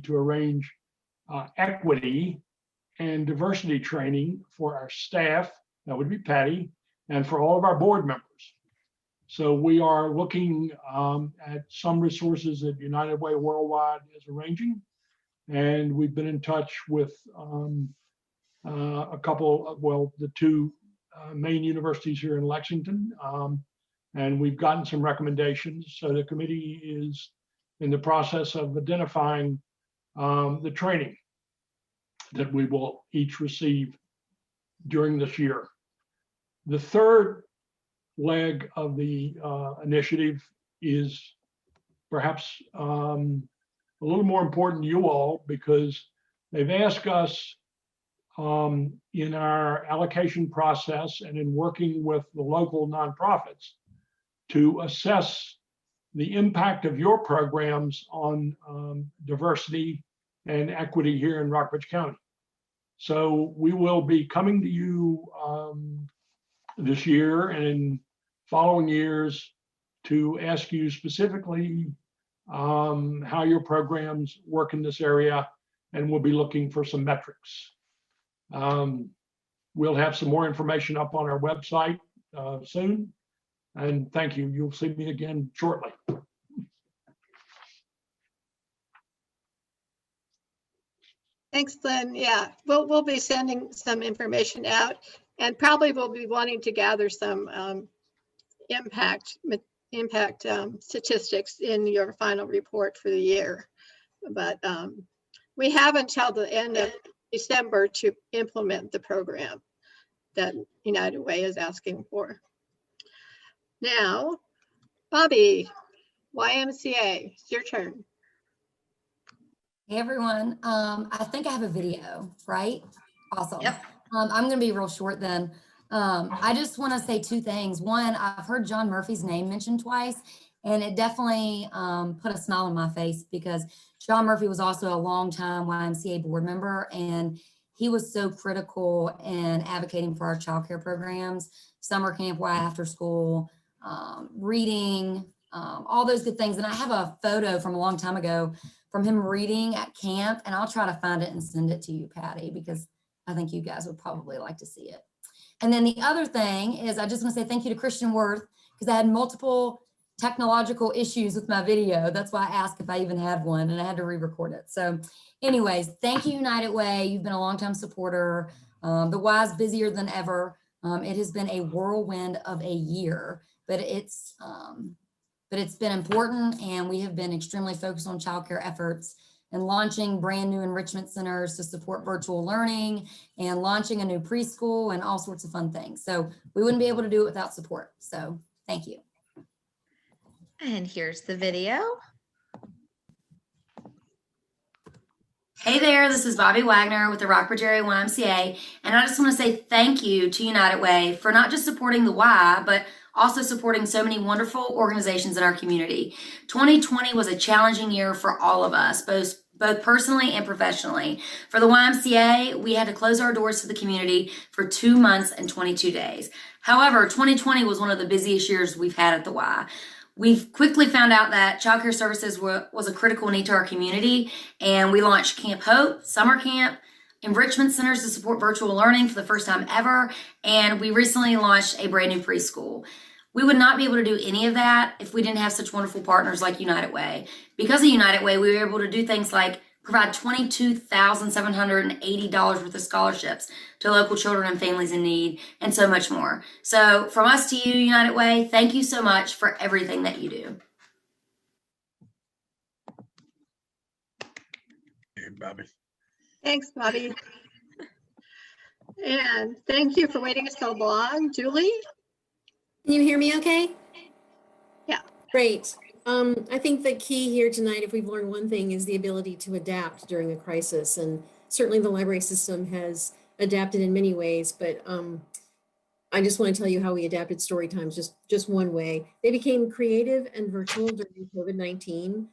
to arrange equity and diversity training for our staff, that would be Patty, and for all of our board members. So we are looking at some resources that United Way Worldwide is arranging. And we've been in touch with a couple, the 2 main universities here in Lexington. And we've gotten some recommendations. So the committee is in the process of identifying the training that we will each receive during this year. The third leg of the initiative is perhaps a little more important to you all, because they've asked us in our allocation process and in working with the local nonprofits to assess the impact of your programs on diversity and equity here in Rockbridge County. So we will be coming to you this year and in following years to ask you specifically how your programs work in this area, and we'll be looking for some metrics. We'll have some more information up on our website soon. And thank you. You'll see me again shortly. Thanks, Lynn. Yeah, we'll be sending some information out, and probably we'll be wanting to gather some impact statistics in your final report for the year. But we have until the end of December to implement the program that United Way is asking for. Now, Bobby, YMCA, it's your turn. Hey everyone, I think I have a video, right? Awesome. Yep. I'm gonna be real short then. I just wanna say 2 things. One, I've heard John Murphy's name mentioned twice, and it definitely put a smile on my face, because John Murphy was also a longtime YMCA board member, and he was so critical in advocating for our childcare programs, summer camp, Y after school, reading, all those good things. And I have a photo from a long time ago from him reading at camp, and I'll try to find it and send it to you, Patty, because I think you guys would probably like to see it. And then the other thing is, I just want to say thank you to Christian Worth, because I had multiple technological issues with my video. That's why I asked if I even had one, and I had to re-record it. So anyways, thank you, United Way. You've been a longtime supporter. The Y is busier than ever. It has been a whirlwind of a year, but it's been important, and we have been extremely focused on childcare efforts and launching brand new enrichment centers to support virtual learning, and launching a new preschool and all sorts of fun things. So we wouldn't be able to do it without support. So thank you. And here's the video. Hey there, this is Bobby Wagner with the Rockbridge Area YMCA, and I just want to say thank you to United Way for not just supporting the Y, but also supporting so many wonderful organizations in our community. 2020 was a challenging year for all of us, both personally and professionally. For the YMCA, we had to close our doors to the community for 2 months and 22 days. However, 2020 was one of the busiest years we've had at the Y. We've quickly found out that childcare services was a critical need to our community, and we launched Camp Hope, summer camp, enrichment centers to support virtual learning for the first time ever, and we recently launched a brand new preschool. We would not be able to do any of that if we didn't have such wonderful partners like United Way. Because of United Way, we were able to do things like provide $22,780 worth of scholarships to local children and families in need, and so much more. So from us to you, United Way, thank you so much for everything that you do. Hey, Bobby. Thanks, Bobby. And thank you for waiting so long. Julie? Can you hear me okay? Yeah. Great. I think the key here tonight, if we've learned one thing, is the ability to adapt during a crisis. And certainly the library system has adapted in many ways, but I just want to tell you how we adapted story times just one way. They became creative and virtual during COVID-19.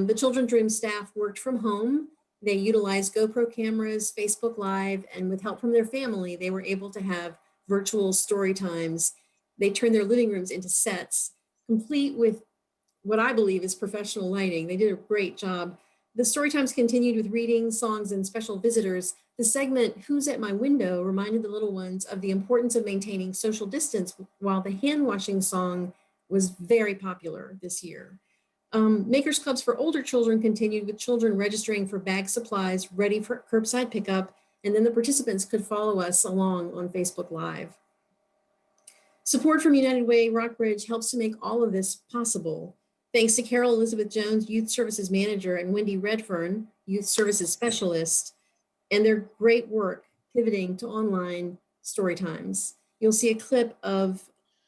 The Children's Room staff worked from home. They utilized GoPro cameras, Facebook Live, and with help from their family, they were able to have virtual story times. They turned their living rooms into sets, complete with what I believe is professional lighting. They did a great job. The story times continued with readings, songs, and special visitors. The segment, Who's at My Window, reminded the little ones of the importance of maintaining social distance, while the hand washing song was very popular this year. Makers Clubs for older children continued with children registering for bag supplies ready for curbside pickup, and then the participants could follow us along on Facebook Live. Support from United Way Rockbridge helps to make all of this possible. Thanks to Carol Elizabeth Jones, Youth Services Manager, and Wendy Redfern, Youth Services Specialist, and their great work pivoting to online story times. You'll see a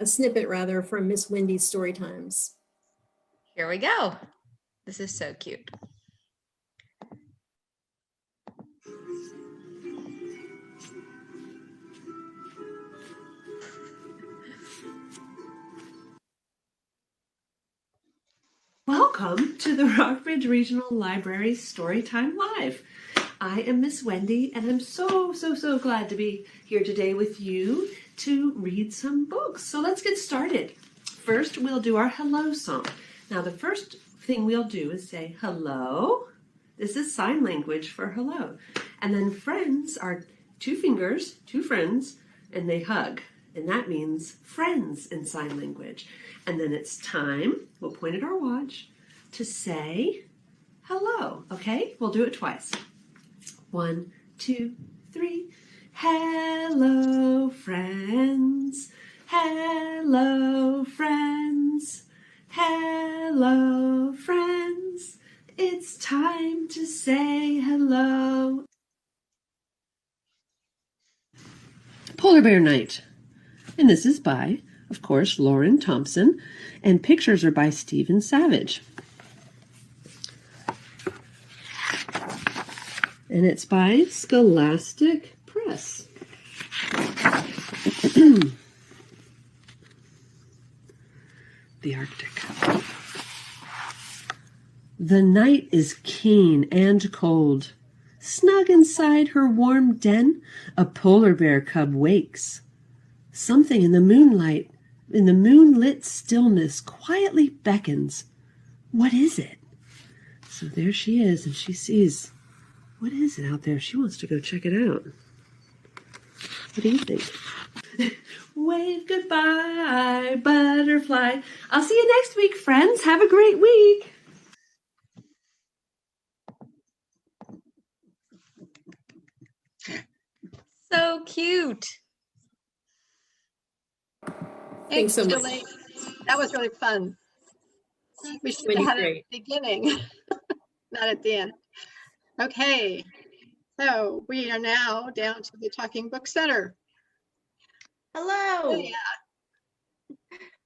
snippet from Miss Wendy's story times. Here we go. This is so cute. Welcome to the Rockbridge Regional Library Storytime Live. I am Miss Wendy, and I'm so glad to be here today with you to read some books. So let's get started. First, we'll do our hello song. Now, the first thing we'll do is say hello. This is sign language for hello. And then friends are two fingers, two friends, and they hug. And that means friends in sign language. And then it's time, we'll point at our watch, to say hello. Okay, we'll do it twice. 1, 2, 3. Hello, friends. Hello, friends. Hello, friends. It's time to say hello. Polar Bear Night. And this is by, of course, Lauren Thompson, and pictures are by Stephen Savage. And it's by Scholastic Press. The Arctic. The night is keen and cold. Snug inside her warm den, a polar bear cub wakes. Something in the moonlight, in the moonlit stillness, quietly beckons. What is it? So there she is, and she sees, what is it out there? She wants to go check it out. What do you think? Wave goodbye, butterfly. I'll see you next week, friends. Have a great week. So cute. Thanks so much. Julie. That was really fun. We should Wendy's have had it great. at the beginning, not at the end. Okay, so we are now down to the Talking Book Center. Hello. Yeah.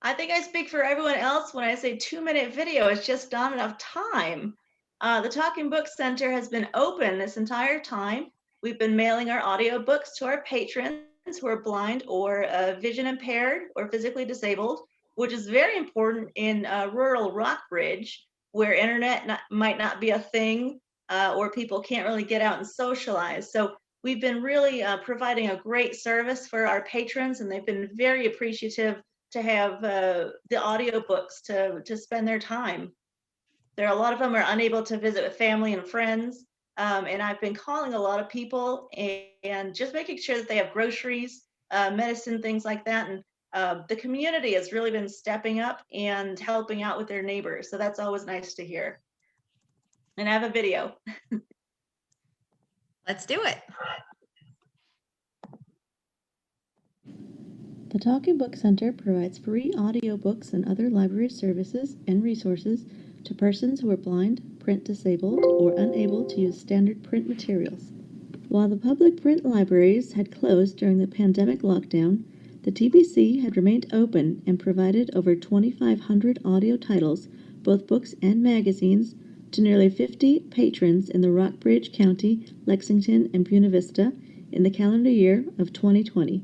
I think I speak for everyone else when I say 2-minute video. It's just not enough time. The Talking Book Center has been open this entire time. We've been mailing our audiobooks to our patrons who are blind or vision impaired or physically disabled, which is very important in rural Rockbridge, where internet might not be a thing or people can't really get out and socialize. So we've been really providing a great service for our patrons, and they've been very appreciative to have the audiobooks to spend their time. There are a lot of them are unable to visit with family and friends, and I've been calling a lot of people and just making sure that they have groceries, medicine, things like that. And the community has really been stepping up and helping out with their neighbors. So that's always nice to hear. And I have a video. Let's do it. The Talking Book Center provides free audiobooks and other library services and resources to persons who are blind, print disabled, or unable to use standard print materials. While the public print libraries had closed during the pandemic lockdown, the TBC had remained open and provided over 2,500 audio titles, both books and magazines, to nearly 50 patrons in the Rockbridge County, Lexington, and Buena Vista in the calendar year of 2020.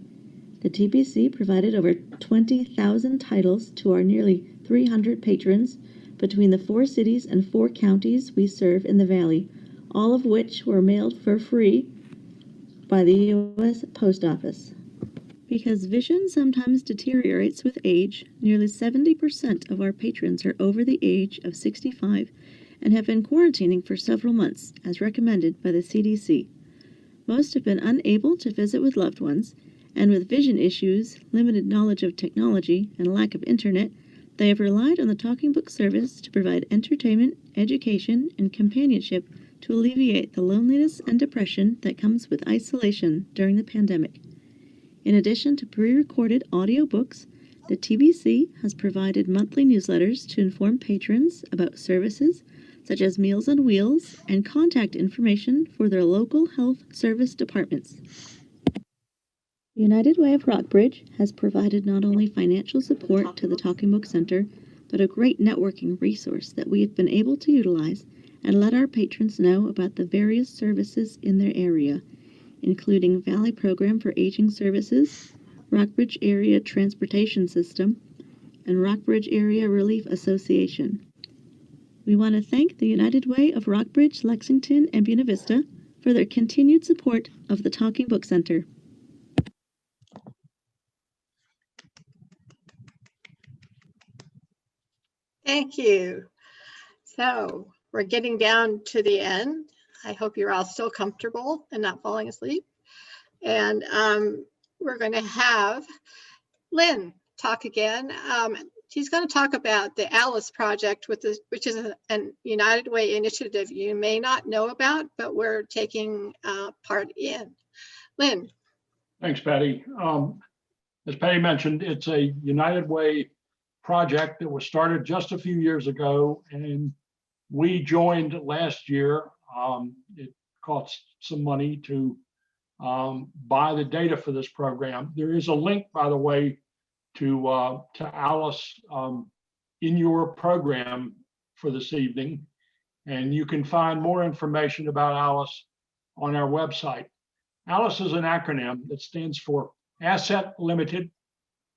The TBC provided over 20,000 titles to our nearly 300 patrons between the 4 cities and 4 counties we serve in the Valley, all of which were mailed for free by the U.S. Post Office. Because vision sometimes deteriorates with age, nearly 70% of our patrons are over the age of 65 and have been quarantining for several months, as recommended by the CDC. Most have been unable to visit with loved ones, and with vision issues, limited knowledge of technology, and lack of internet, they have relied on the Talking Book service to provide entertainment, education, and companionship to alleviate the loneliness and depression that comes with isolation during the pandemic. In addition to pre-recorded audiobooks, the TBC has provided monthly newsletters to inform patrons about services such as Meals on Wheels and contact information for their local health service departments. United Way of Rockbridge has provided not only financial support to the Talking Book Center, but a great networking resource that we have been able to utilize and let our patrons know about the various services in their area, including Valley Program for Aging Services, Rockbridge Area Transportation System, and Rockbridge Area Relief Association. We want to thank the United Way of Rockbridge, Lexington, and Buena Vista for their continued support of the Talking Book Center. Thank you. So we're getting down to the end. I hope you're all still comfortable and not falling asleep. And we're going to have Lynn talk again. She's going to talk about the Alice Project, which is a United Way initiative you may not know about, but we're taking part in. Lynn. Thanks, Patty. As Patty mentioned, it's a United Way project that was started just a few years ago, and we joined last year. It cost some money to buy the data for this program. There is a link, by the way, to Alice in your program for this evening, and you can find more information about Alice on our website. Alice is an acronym that stands for Asset Limited,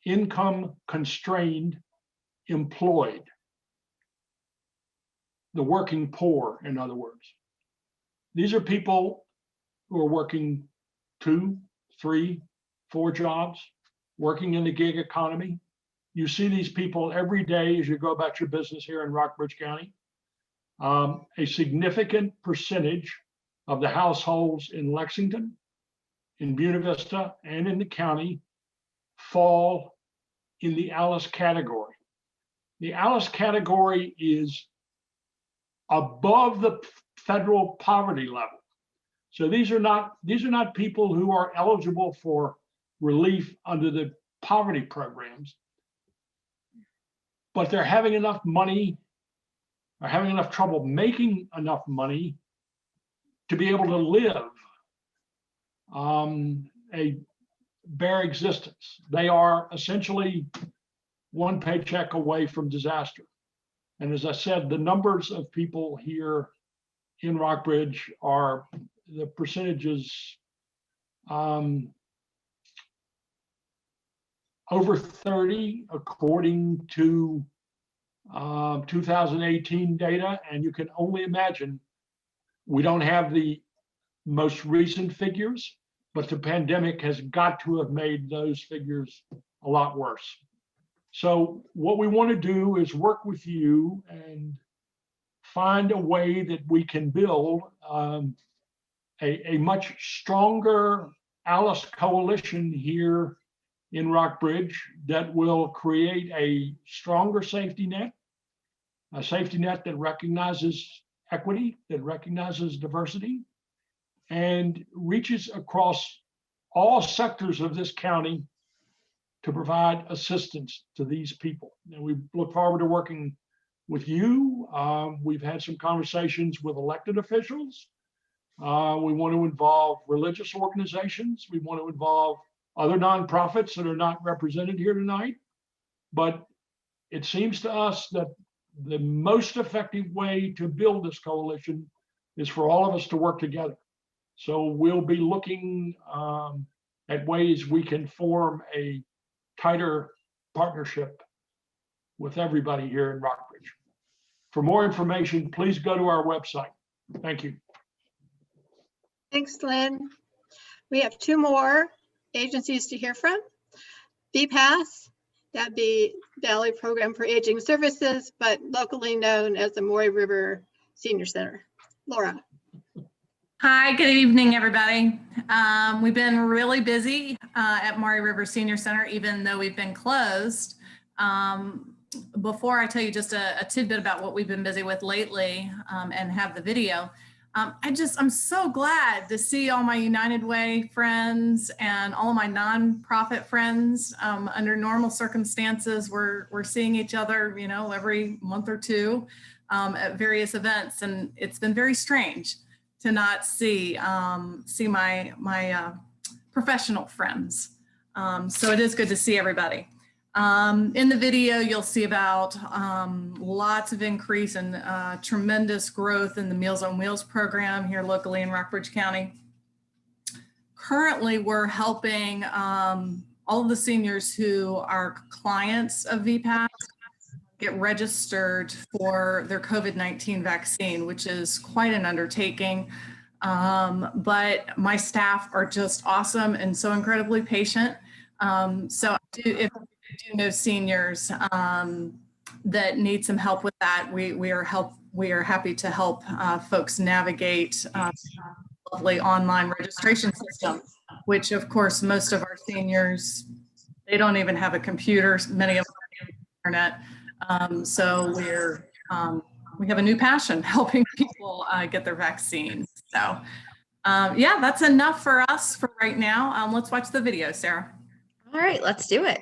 Income Constrained, Employed. The working poor, in other words. These are people who are working 2, 3, 4 jobs, working in the gig economy. You see these people every day as you go about your business here in Rockbridge County. A significant percentage of the households in Lexington, in Buena Vista, and in the county fall in the Alice category. The Alice category is above the federal poverty level. So these are not people who are eligible for relief under the poverty programs, but they're having enough money, are having enough trouble making enough money to be able to live a bare existence. They are essentially one paycheck away from disaster. And as I said, the numbers of people here in Rockbridge are the percentages over 30 according to 2018 data. And you can only imagine, we don't have the most recent figures, but the pandemic has got to have made those figures a lot worse. So what we want to do is work with you and find a way that we can build a much stronger Alice coalition here in Rockbridge that will create a stronger safety net, a safety net that recognizes equity, that recognizes diversity, and reaches across all sectors of this county to provide assistance to these people. And we look forward to working with you. We've had some conversations with elected officials. We want to involve religious organizations. We want to involve other nonprofits that are not represented here tonight. But it seems to us that the most effective way to build this coalition is for all of us to work together. So we'll be looking at ways we can form a tighter partnership with everybody here in Rockbridge. For more information, please go to our website. Thank you. Thanks, Lynn. We have two more agencies to hear from. VPAS, that'd be Valley Program for Aging Services, but locally known as the Maury River Senior Center. Laura. Hi, good evening, everybody. We've been really busy at Maury River Senior Center, even though we've been closed. Before I tell you just a tidbit about what we've been busy with lately and have the video, I'm so glad to see all my United Way friends and all my nonprofit friends. Under normal circumstances, we're seeing each other, you know, every month or two at various events, and it's been very strange to not see my professional friends. So it is good to see everybody. In the video, you'll see about lots of increase and tremendous growth in the Meals on Wheels program here locally in Rockbridge County. Currently, we're helping all of the seniors who are clients of VPAS get registered for their COVID-19 vaccine, which is quite an undertaking. But my staff are just awesome and so incredibly patient. So if you do know seniors that need some help with that, we are happy to help folks navigate lovely online registration system, which of course most of our seniors, they don't even have a computer, many of them don't have internet. So we have a new passion, helping people get their vaccines. So yeah, that's enough for us for right now. Let's watch the video, Sarah. All right, let's do it.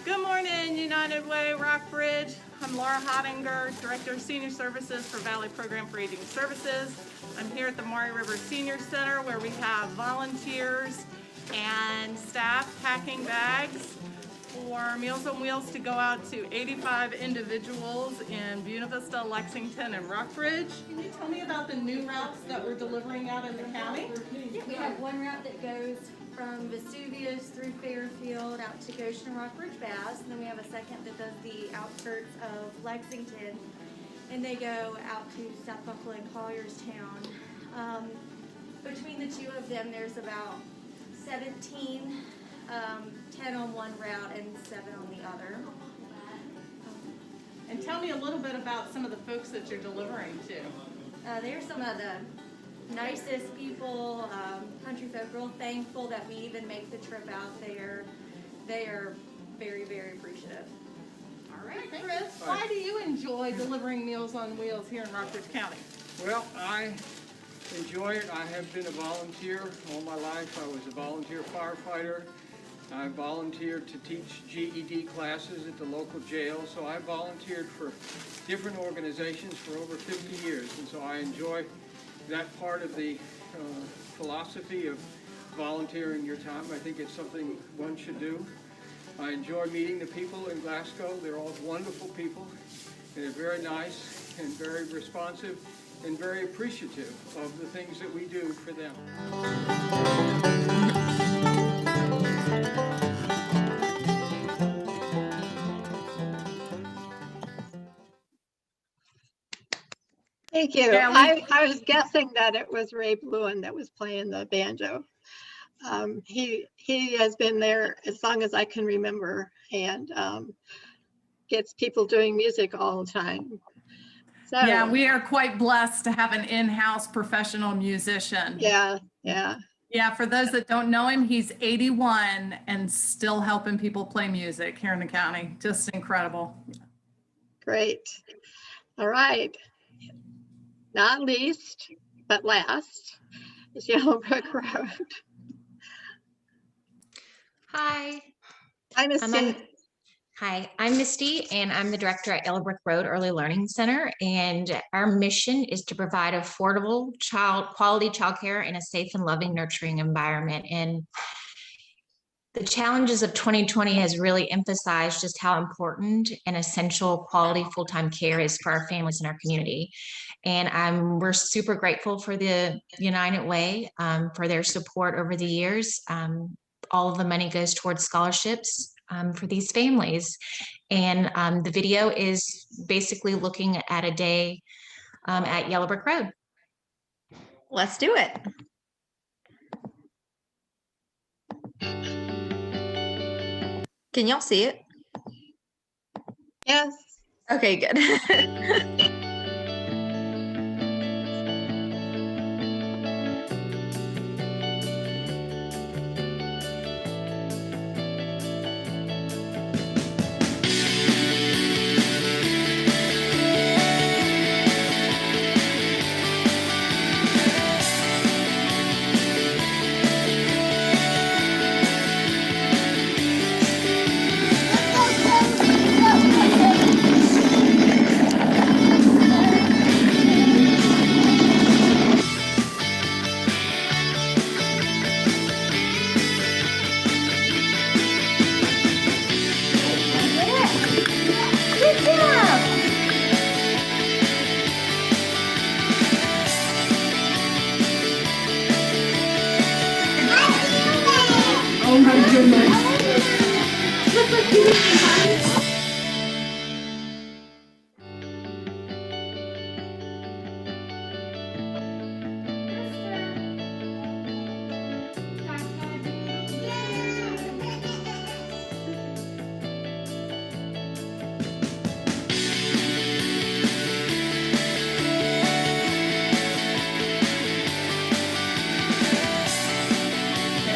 Good morning, United Way, Rockbridge. I'm Laura Hottinger, Director of Senior Services for Valley Program for Aging Services. I'm here at the Maury River Senior Center where we have volunteers and staff packing bags for Meals on Wheels to go out to 85 individuals in Buena Vista, Lexington, and Rockbridge. Can you tell me about the new routes that we're delivering out in the county? We have one route that goes from Vesuvius through Fairfield out to Goshen, Rockbridge, Bass, and then we have a second that does the outskirts of Lexington, and they go out to South Buffalo and Collierstown. Between the two of them, there's about 17, 10 on one route and 7 on the other. And tell me a little bit about some of the folks that you're delivering to. They're some of the nicest people, country folk, real thankful that we even make the trip out there. They are very, very appreciative. All right, Chris, why do you enjoy delivering Meals on Wheels here in Rockbridge County? Well, I enjoy it. I have been a volunteer all my life. I was a volunteer firefighter. I volunteered to teach GED classes at the local jail, so I volunteered for different organizations for over 50 years, and so I enjoy that part of the philosophy of volunteering your time. I think it's something one should do. I enjoy meeting the people in Glasgow. They're all wonderful people, and they're very nice and very responsive and very appreciative of the things that we do for them. Thank you. Yeah, I was guessing that it was Ray Bluen that was playing the banjo. He has been there as long as I can remember, and gets people doing music all the time. So, Yeah, we are quite blessed to have an in-house professional musician. Yeah, yeah. Yeah, for those that don't know him, he's 81 and still helping people play music here in the county. Just incredible. Great. All right. Not least, but last, is Yellowbrook Road. Hi. Hi, Misty. Hi, I'm Misty, and I'm the director at Yellowbrook Road Early Learning Center. And our mission is to provide affordable quality childcare in a safe and loving, nurturing environment. And the challenges of 2020 has really emphasized just how important and essential quality full-time care is for our families and our community. And we're super grateful for the United Way for their support over the years. All of the money goes towards scholarships for these families. And the video is basically looking at a day at Yellowbrook Road. Let's do it. Can y'all see it? Yes. Okay, good. Oh my goodness.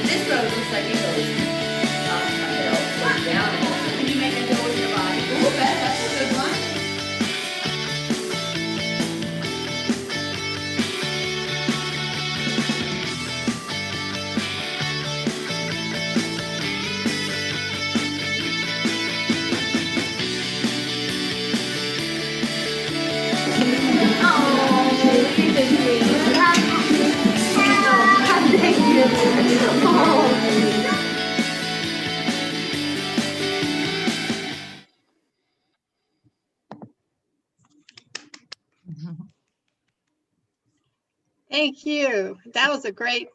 This road looks like it goes down. Can you make a hill with your body? Ooh, that's a good one. Thank you. That was a great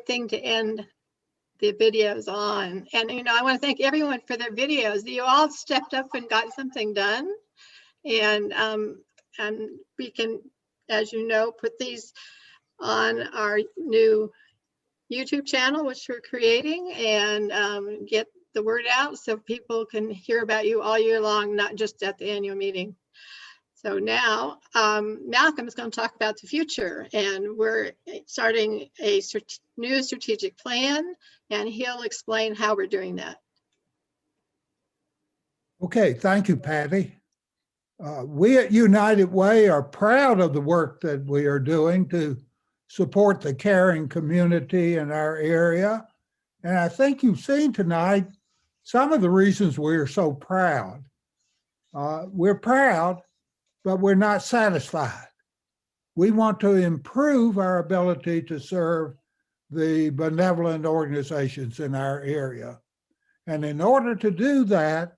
thing to end the videos on. And, I want to thank everyone for their videos. You all stepped up and got something done. And we can, as you know, put these on our new YouTube channel, which we're creating, and get the word out so people can hear about you all year long, not just at the annual meeting. So now Malcolm is going to talk about the future, and we're starting a new strategic plan, and he'll explain how we're doing that. Okay, thank you, Patty. We at United Way are proud of the work that we are doing to support the caring community in our area. And I think you've seen tonight some of the reasons we're so proud. We're proud, but we're not satisfied. We want to improve our ability to serve the benevolent organizations in our area. And in order to do that,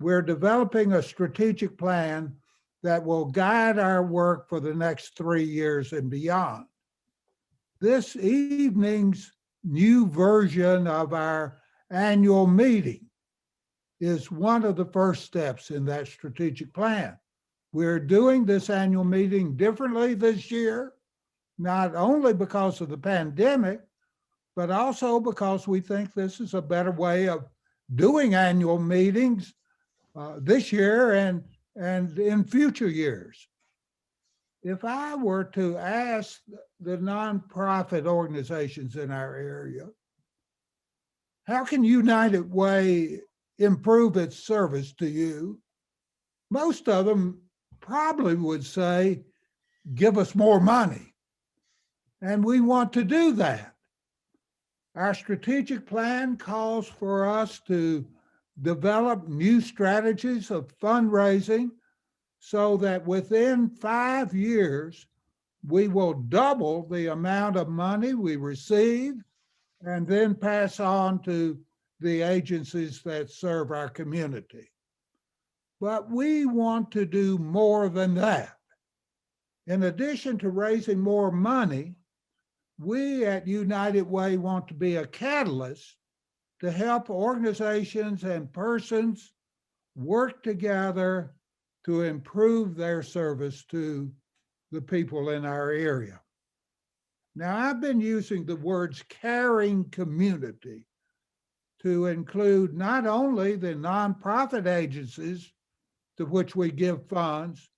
we're developing a strategic plan that will guide our work for the next 3 years and beyond. This evening's new version of our annual meeting is one of the first steps in that strategic plan. We're doing this annual meeting differently this year, not only because of the pandemic, but also because we think this is a better way of doing annual meetings this year and in future years. If I were to ask the nonprofit organizations in our area. How can United Way improve its service to you? Most of them probably would say, give us more money. And we want to do that. Our strategic plan calls for us to develop new strategies of fundraising so that within 5 years, we will double the amount of money we receive and then pass on to the agencies that serve our community. But we want to do more than that. In addition to raising more money, we at United Way want to be a catalyst to help organizations and persons work together to improve their service to the people in our area. Now, I've been using the words caring community to include not only the nonprofit agencies to which we give funds,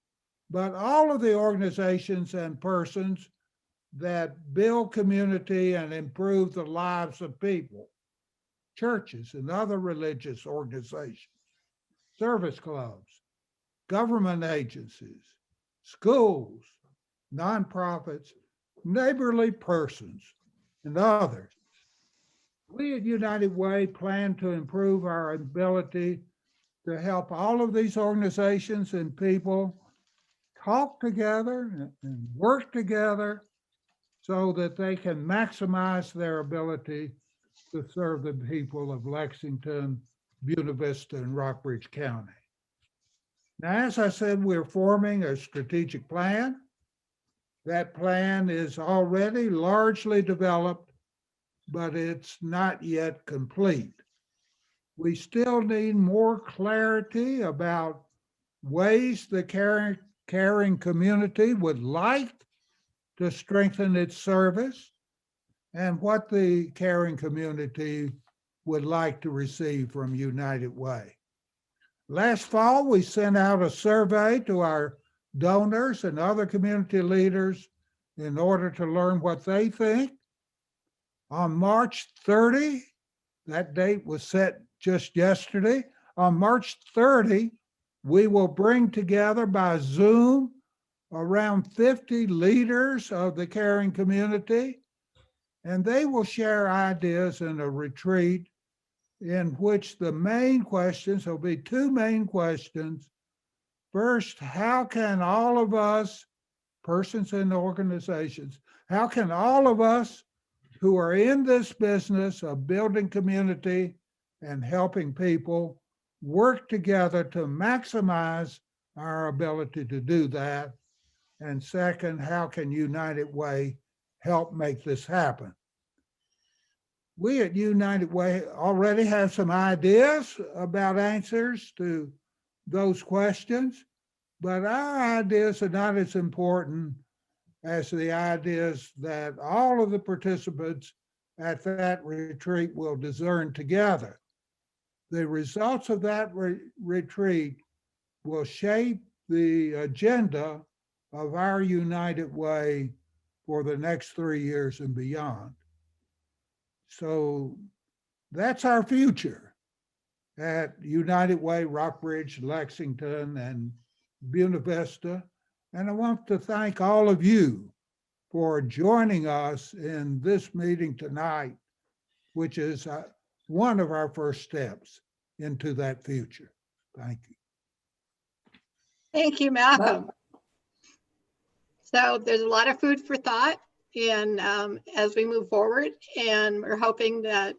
but all of the organizations and persons that build community and improve the lives of people, churches and other religious organizations, service clubs, government agencies, schools, nonprofits, neighborly persons, and others. We at United Way plan to improve our ability to help all of these organizations and people talk together and work together so that they can maximize their ability to serve the people of Lexington, Buena Vista, and Rockbridge County. Now, as I said, we're forming a strategic plan. That plan is already largely developed, but it's not yet complete. We still need more clarity about ways the caring community would like to strengthen its service and what the caring community would like to receive from United Way. Last fall, we sent out a survey to our donors and other community leaders in order to learn what they think. On March 30, that date was set just yesterday. On March 30, we will bring together by Zoom around 50 leaders of the caring community, and they will share ideas in a retreat in which the main questions, there'll be two main questions. First, how can all of us, persons and organizations, how can all of us who are in this business of building community and helping people work together to maximize our ability to do that? And second, how can United Way help make this happen? We at United Way already have some ideas about answers to those questions, but our ideas are not as important as the ideas that all of the participants at that retreat will discern together. The results of that retreat will shape the agenda of our United Way for the next 3 years and beyond. So that's our future at United Way, Rockbridge, Lexington, and Buena Vista. And I want to thank all of you for joining us in this meeting tonight, which is one of our first steps into that future. Thank you. Thank you, Malcolm. So there's a lot of food for thought and as we move forward, and we're hoping that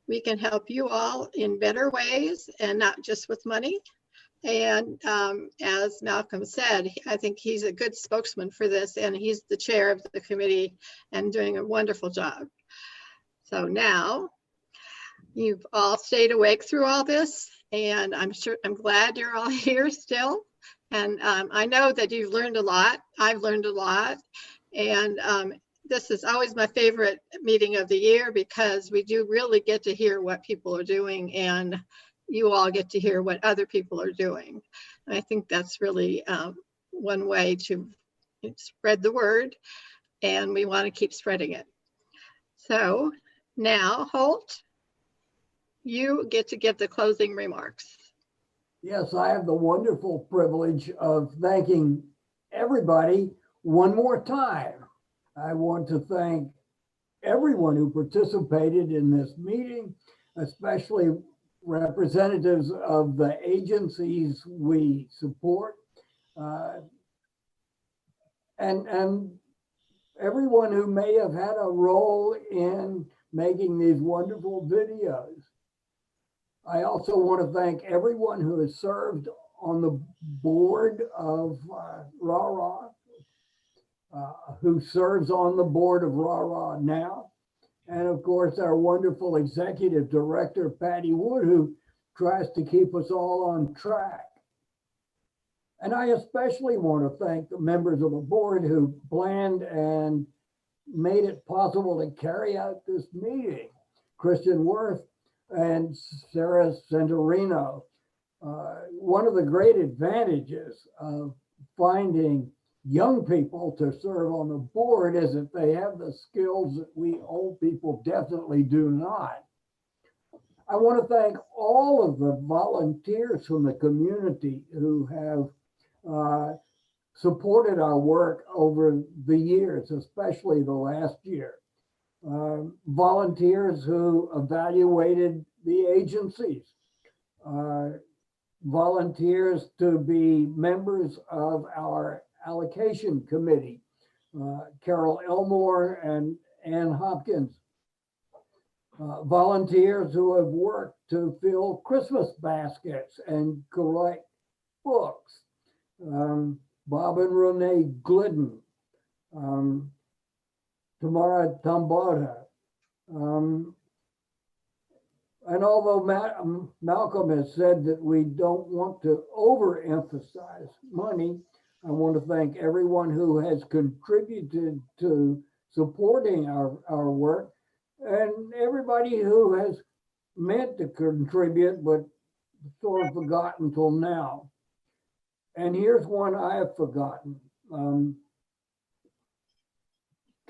we can help you all in better ways and not just with money. And as Malcolm said, I think he's a good spokesman for this, and he's the chair of the committee and doing a wonderful job. So now you've all stayed awake through all this, and I'm glad you're all here still. And I know that you've learned a lot. I've learned a lot. And this is always my favorite meeting of the year because we do really get to hear what people are doing, and you all get to hear what other people are doing. And I think that's really one way to spread the word. and we want to keep spreading it. So now, Holt, you get to give the closing remarks. Yes, I have the wonderful privilege of thanking everybody one more time. I want to thank everyone who participated in this meeting, especially representatives of the agencies we support, and everyone who may have had a role in making these wonderful videos. I also want to thank everyone who has served on the board of RARA, who serves on the board of RARA now. And of course, our wonderful executive director, Patty Wood, who tries to keep us all on track. And I especially want to thank the members of the board who planned and made it possible to carry out this meeting. Christian Worth and Sarah Santorino. One of the great advantages of finding young people to serve on the board is that they have the skills that we old people definitely do not. I want to thank all of the volunteers from the community who have supported our work over the years, especially the last year. Volunteers who evaluated the agencies, volunteers to be members of our allocation committee, Carol Elmore and Ann Hopkins, volunteers who have worked to fill Christmas baskets and collect books, Bob and Renee Glidden, Tamara Tambota. And although Malcolm has said that we don't want to overemphasize money, I want to thank everyone who has contributed to supporting our work and everybody who has meant to contribute but sort of forgotten till now. And here's one I have forgotten.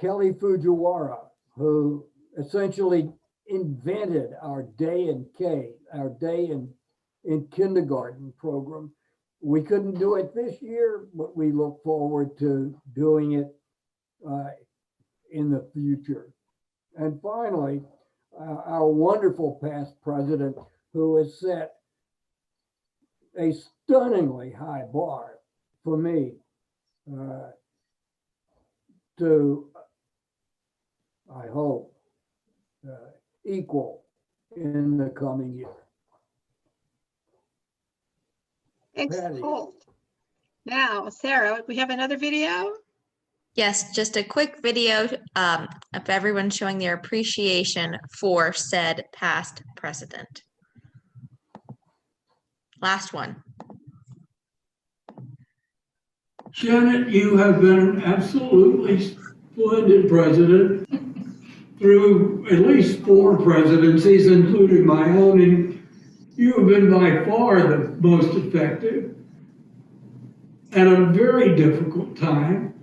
Kelly Fujiwara, who essentially invented our Day in K, our Day in Kindergarten program. We couldn't do it this year, but we look forward to doing it in the future. And finally, our wonderful past president, who has set a stunningly high bar for me to, I hope, equal in the coming year. Thanks, Patty. Holt. Now, Sarah, we have another video. Yes, just a quick video of everyone showing their appreciation for said past president. Last one. Janet, you have been an absolutely splendid president through at least 4 presidencies, including my own, and you have been by far the most effective at a very difficult time.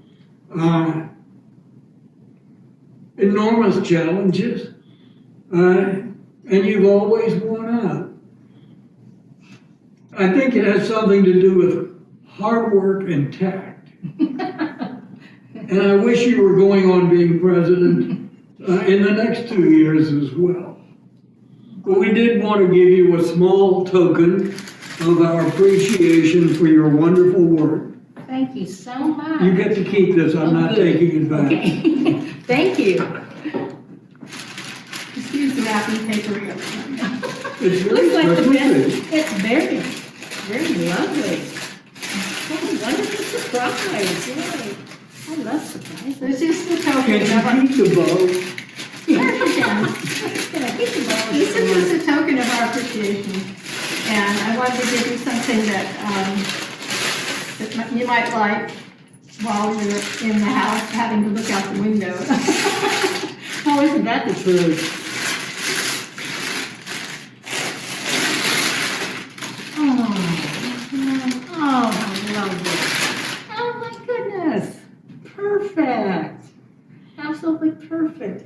Enormous challenges, and you've always won out. I think it has something to do with hard work and tact. And I wish you were going on being president in the next 2 years as well. But we did want to give you a small token of our appreciation for your wonderful work. Thank you so much. You get to keep this, I'm not taking it back. Okay. Thank you. Excuse the wrapping paper. It's very Looks like the special. best. It's very, very lovely. What a wonderful surprise. Yay. I love surprises. This is the token. Can you keep the bow? Yes, you can. This is just a token of our appreciation. And I wanted to give you something that you might like while you're in the house having to look out the window. Oh, isn't that the truth? Oh, I love it. Oh my goodness. Perfect.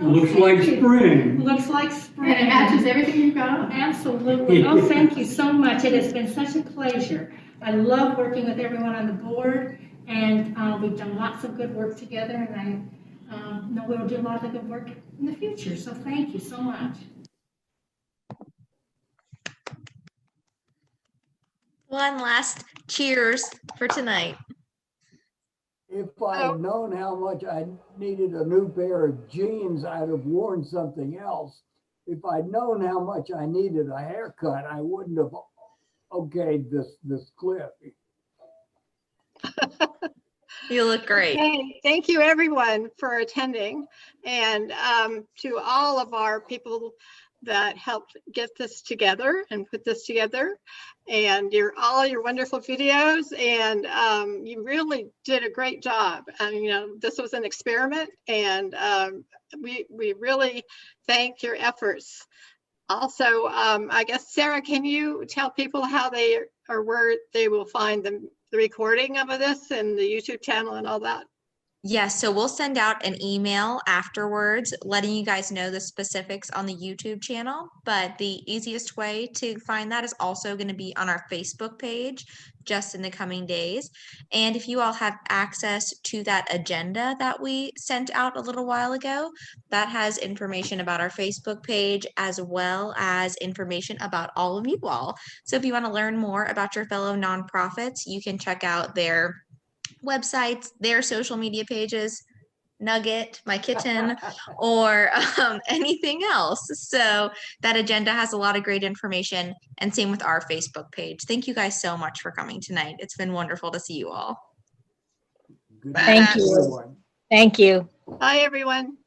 Looks like spring. Looks like spring. And it matches everything you've got. Absolutely. Oh, thank you so much. It has been such a pleasure. I love working with everyone on the board, and we've done lots of good work together, and I know we'll do a lot of good work in the future. So thank you so much. One last cheers for tonight. If I'd known how much I needed a new pair of jeans, I'd have worn something else. If I'd known how much I needed a haircut, I wouldn't have okayed this clip. You look great. Okay, thank you everyone for attending, and to all of our people that helped get this together and put this together, and all your wonderful videos, and you really did a great job. You know, this was an experiment, and we really thank your efforts. Also, I guess, Sarah, can you tell people how they or where they will find the recording of this and the YouTube channel and all that? Yes, so we'll send out an email afterwards letting you guys know the specifics on the YouTube channel, but the easiest way to find that is also going to be on our Facebook page just in the coming days. And if you all have access to that agenda that we sent out a little while ago, that has information about our Facebook page as well as information about all of you all. So if you want to learn more about your fellow nonprofits, you can check out their websites, their social media pages, Nugget, my kitten, or anything else. So that agenda has a lot of great information, and same with our Facebook page. Thank you guys so much for coming tonight. It's been wonderful to see you all. Thank you. Thank you. Bye, everyone.